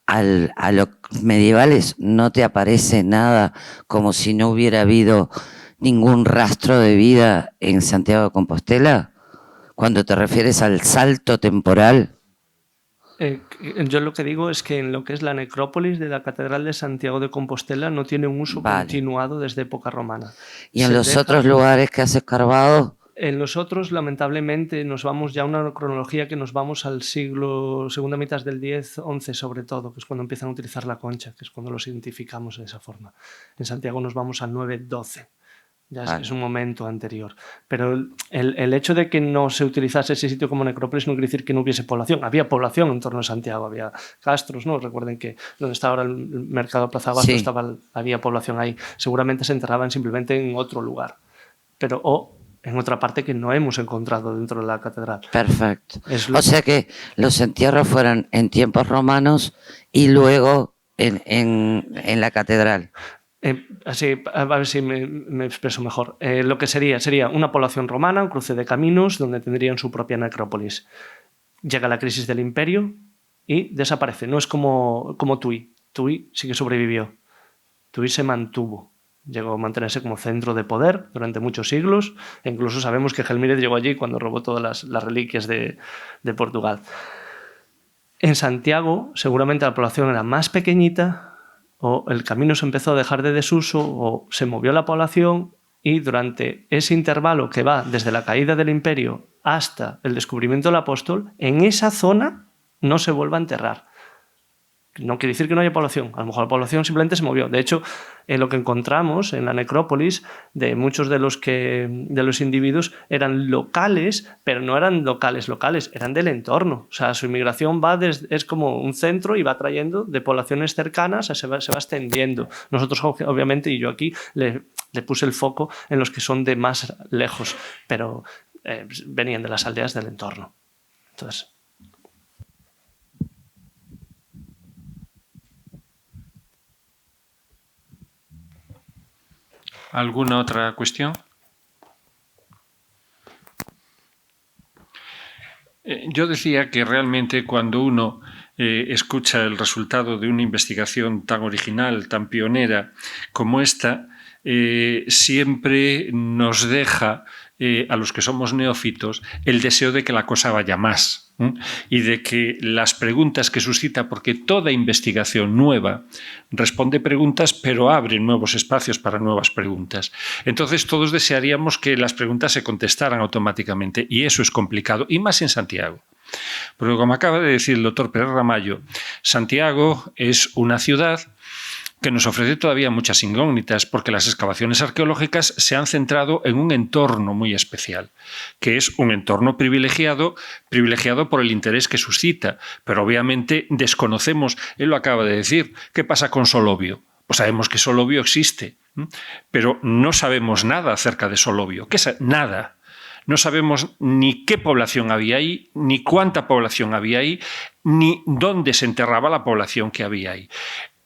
los medievales no te aparece nada, como si no hubiera habido ningún rastro de vida en Santiago de Compostela, cuando te refieres al salto temporal. Yo lo que digo es que en lo que es la necrópolis de la Catedral de Santiago de Compostela no tiene un uso continuado desde época romana. ¿Y en los otros lugares que has escarbado? En los otros, lamentablemente, nos vamos ya a una cronología que nos vamos al siglo, segunda mitad del X, XI sobre todo, que es cuando empiezan a utilizar la concha, que es cuando los identificamos de esa forma. En Santiago nos vamos al 9-12. Ya es un momento anterior. Pero el hecho de que no se utilizase ese sitio como necrópolis no quiere decir que no hubiese población. Había población en torno a Santiago, había castros, ¿no? Recuerden que donde está ahora el mercado Plaza Abasto había población ahí. Seguramente se enterraban simplemente en otro lugar. Pero en otra parte que no hemos encontrado dentro de la catedral. Perfecto. O sea que los entierros fueron en tiempos romanos y luego en la catedral. Así, a ver si me expreso mejor. Lo que sería una población romana, un cruce de caminos, donde tendrían su propia necrópolis. Llega la crisis del imperio y desaparece. No es como Tui. Tui sí que sobrevivió. Tui se mantuvo. Llegó a mantenerse como centro de poder durante muchos siglos. E incluso sabemos que Gelmírez llegó allí cuando robó todas las reliquias de Portugal. En Santiago, seguramente la población era más pequeñita, o el camino se empezó a dejar de desuso, o se movió la población, y durante ese intervalo que va desde la caída del imperio hasta el descubrimiento del apóstol, en esa zona no se vuelve a enterrar. No quiere decir que no haya población, a lo mejor la población simplemente se movió. De hecho, lo que encontramos en la necrópolis de muchos de los individuos eran locales, pero no eran locales, eran del entorno. O sea, su inmigración es como un centro y va trayendo de poblaciones cercanas, se va extendiendo. Nosotros, obviamente, y yo aquí le puse el foco en los que son de más lejos, pero venían de las aldeas del entorno. Entonces... ¿Alguna otra cuestión? Yo decía que realmente cuando uno escucha el resultado de una investigación tan original, tan pionera como esta, siempre nos deja a los que somos neófitos el deseo de que la cosa vaya más. Y de que las preguntas que suscita, porque toda investigación nueva responde preguntas, pero abre nuevos espacios para nuevas preguntas. Entonces todos desearíamos que las preguntas se contestaran automáticamente, y eso es complicado, y más en Santiago. Porque como acaba de decir el doctor Pérez Ramallo, Santiago es una ciudad que nos ofrece todavía muchas incógnitas, porque las excavaciones arqueológicas se han centrado en un entorno muy especial, que es un entorno privilegiado por el interés que suscita, pero obviamente desconocemos, él lo acaba de decir, ¿qué pasa con Solovio? Pues sabemos que Solovio existe, pero no sabemos nada acerca de Solovio, nada. No sabemos ni qué población había ahí, ni cuánta población había ahí, ni dónde se enterraba la población que había ahí.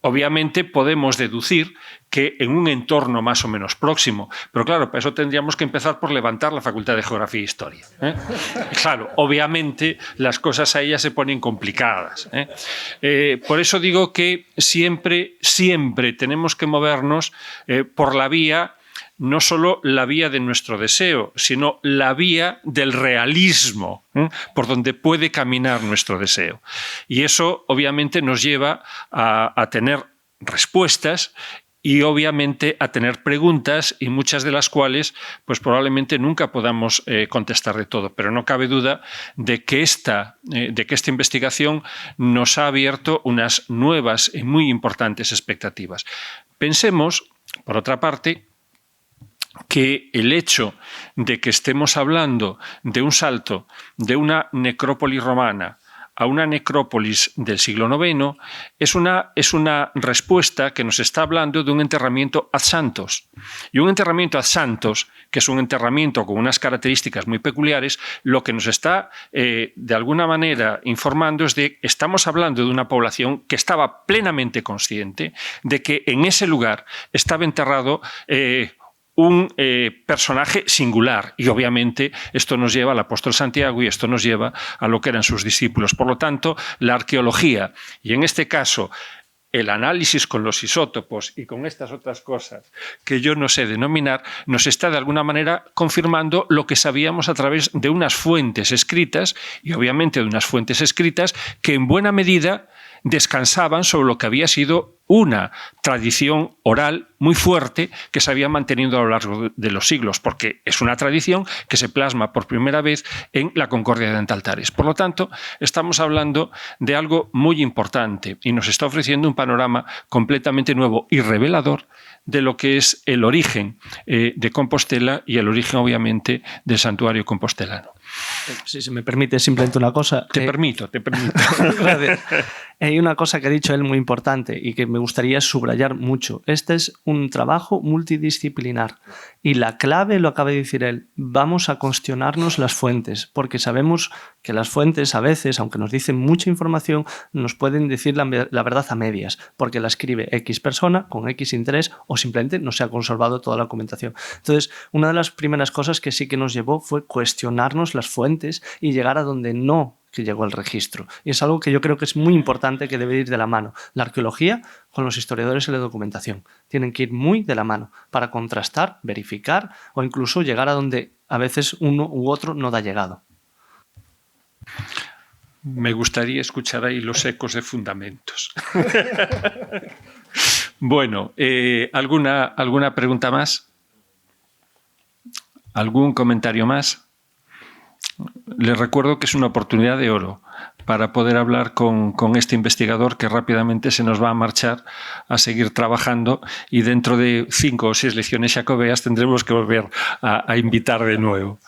Obviamente podemos deducir que en un entorno más o menos próximo, pero claro, para eso tendríamos que empezar por levantar la Facultad de Geografía e Historia. Claro, obviamente las cosas ahí ya se ponen complicadas. Por eso digo que siempre tenemos que movernos por la vía, no solo la vía de nuestro deseo, sino la vía del realismo, por donde puede caminar nuestro deseo. Y eso obviamente nos lleva a tener respuestas y obviamente a tener preguntas, y muchas de las cuales pues probablemente nunca podamos contestar de todo, pero no cabe duda de que esta investigación nos ha abierto unas nuevas y muy importantes expectativas. Pensemos, por otra parte, que el hecho de que estemos hablando de un salto de una necrópolis romana a una necrópolis del siglo IX es una respuesta que nos está hablando de un enterramiento ad santos. Y un enterramiento ad santos, que es un enterramiento con unas características muy peculiares, lo que nos está de alguna manera informando es de que estamos hablando de una población que estaba plenamente consciente de que en ese lugar estaba enterrado un personaje singular, y obviamente esto nos lleva al apóstol Santiago y esto nos lleva a lo que eran sus discípulos. Por lo tanto, la arqueología, y en este caso el análisis con los isótopos y con estas otras cosas que yo no sé denominar, nos está de alguna manera confirmando lo que sabíamos a través de unas fuentes escritas, y obviamente de unas fuentes escritas que en buena medida descansaban sobre lo que había sido una tradición oral muy fuerte que se había mantenido a lo largo de los siglos, porque es una tradición que se plasma por primera vez en la Concordia de Antaltares. Por lo tanto, estamos hablando de algo muy importante y nos está ofreciendo un panorama completamente nuevo y revelador de lo que es el origen de Compostela y el origen, obviamente, del santuario compostelano. Si se me permite simplemente una cosa. Te permito. Gracias. Hay una cosa que ha dicho él muy importante y que me gustaría subrayar mucho. Este es un trabajo multidisciplinar y la clave, lo acaba de decir él, vamos a cuestionarnos las fuentes, porque sabemos que las fuentes a veces, aunque nos dicen mucha información, nos pueden decir la verdad a medias, porque la escribe X persona con X interés o simplemente no se ha conservado toda la documentación. Entonces, una de las primeras cosas que sí que nos llevó fue cuestionarnos las fuentes y llegar a donde no que llegó el registro. Y es algo que yo creo que es muy importante, que debe ir de la mano. La arqueología con los historiadores y la documentación. Tienen que ir muy de la mano para contrastar, verificar o incluso llegar a donde a veces uno u otro no da llegado. Me gustaría escuchar ahí los ecos de fundamentos. Bueno, ¿alguna pregunta más? ¿Algún comentario más? Les recuerdo que es una oportunidad de oro para poder hablar con este investigador que rápidamente se nos va a marchar a seguir trabajando, y dentro de 5 o 6 lecciones jacobeas tendremos que volver a invitar de nuevo.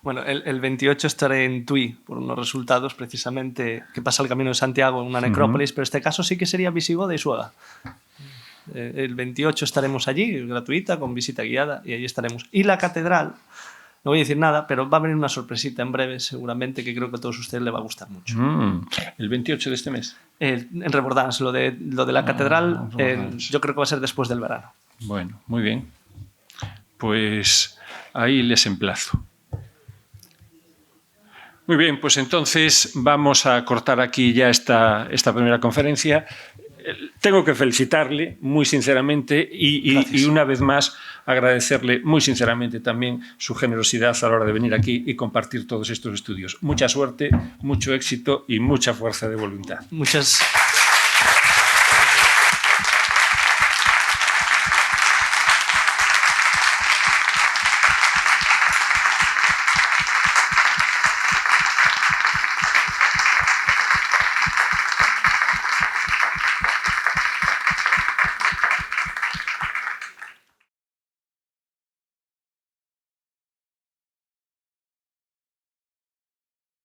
Bueno, el 28 estaré en Tui por unos resultados precisamente que pasa el Camino de Santiago en una necrópolis, pero este caso sí que sería visigoda y Suega. El 28 estaremos allí, gratuita, con visita guiada, y allí estaremos. Y la catedral, no voy a decir nada, pero va a venir una sorpresita en breve, seguramente, que creo que a todos ustedes les va a gustar mucho. ¿El 28 de este mes? En Rebordans, lo de la catedral, yo creo que va a ser después del verano. Bueno, muy bien. Pues ahí les emplazo. Muy bien, pues entonces vamos a cortar aquí ya esta primera conferencia. Tengo que felicitarle muy sinceramente y una vez más agradecerle muy sinceramente también su generosidad a la hora de venir aquí y compartir todos estos estudios. Mucha suerte, mucho éxito y mucha fuerza de voluntad. Muchas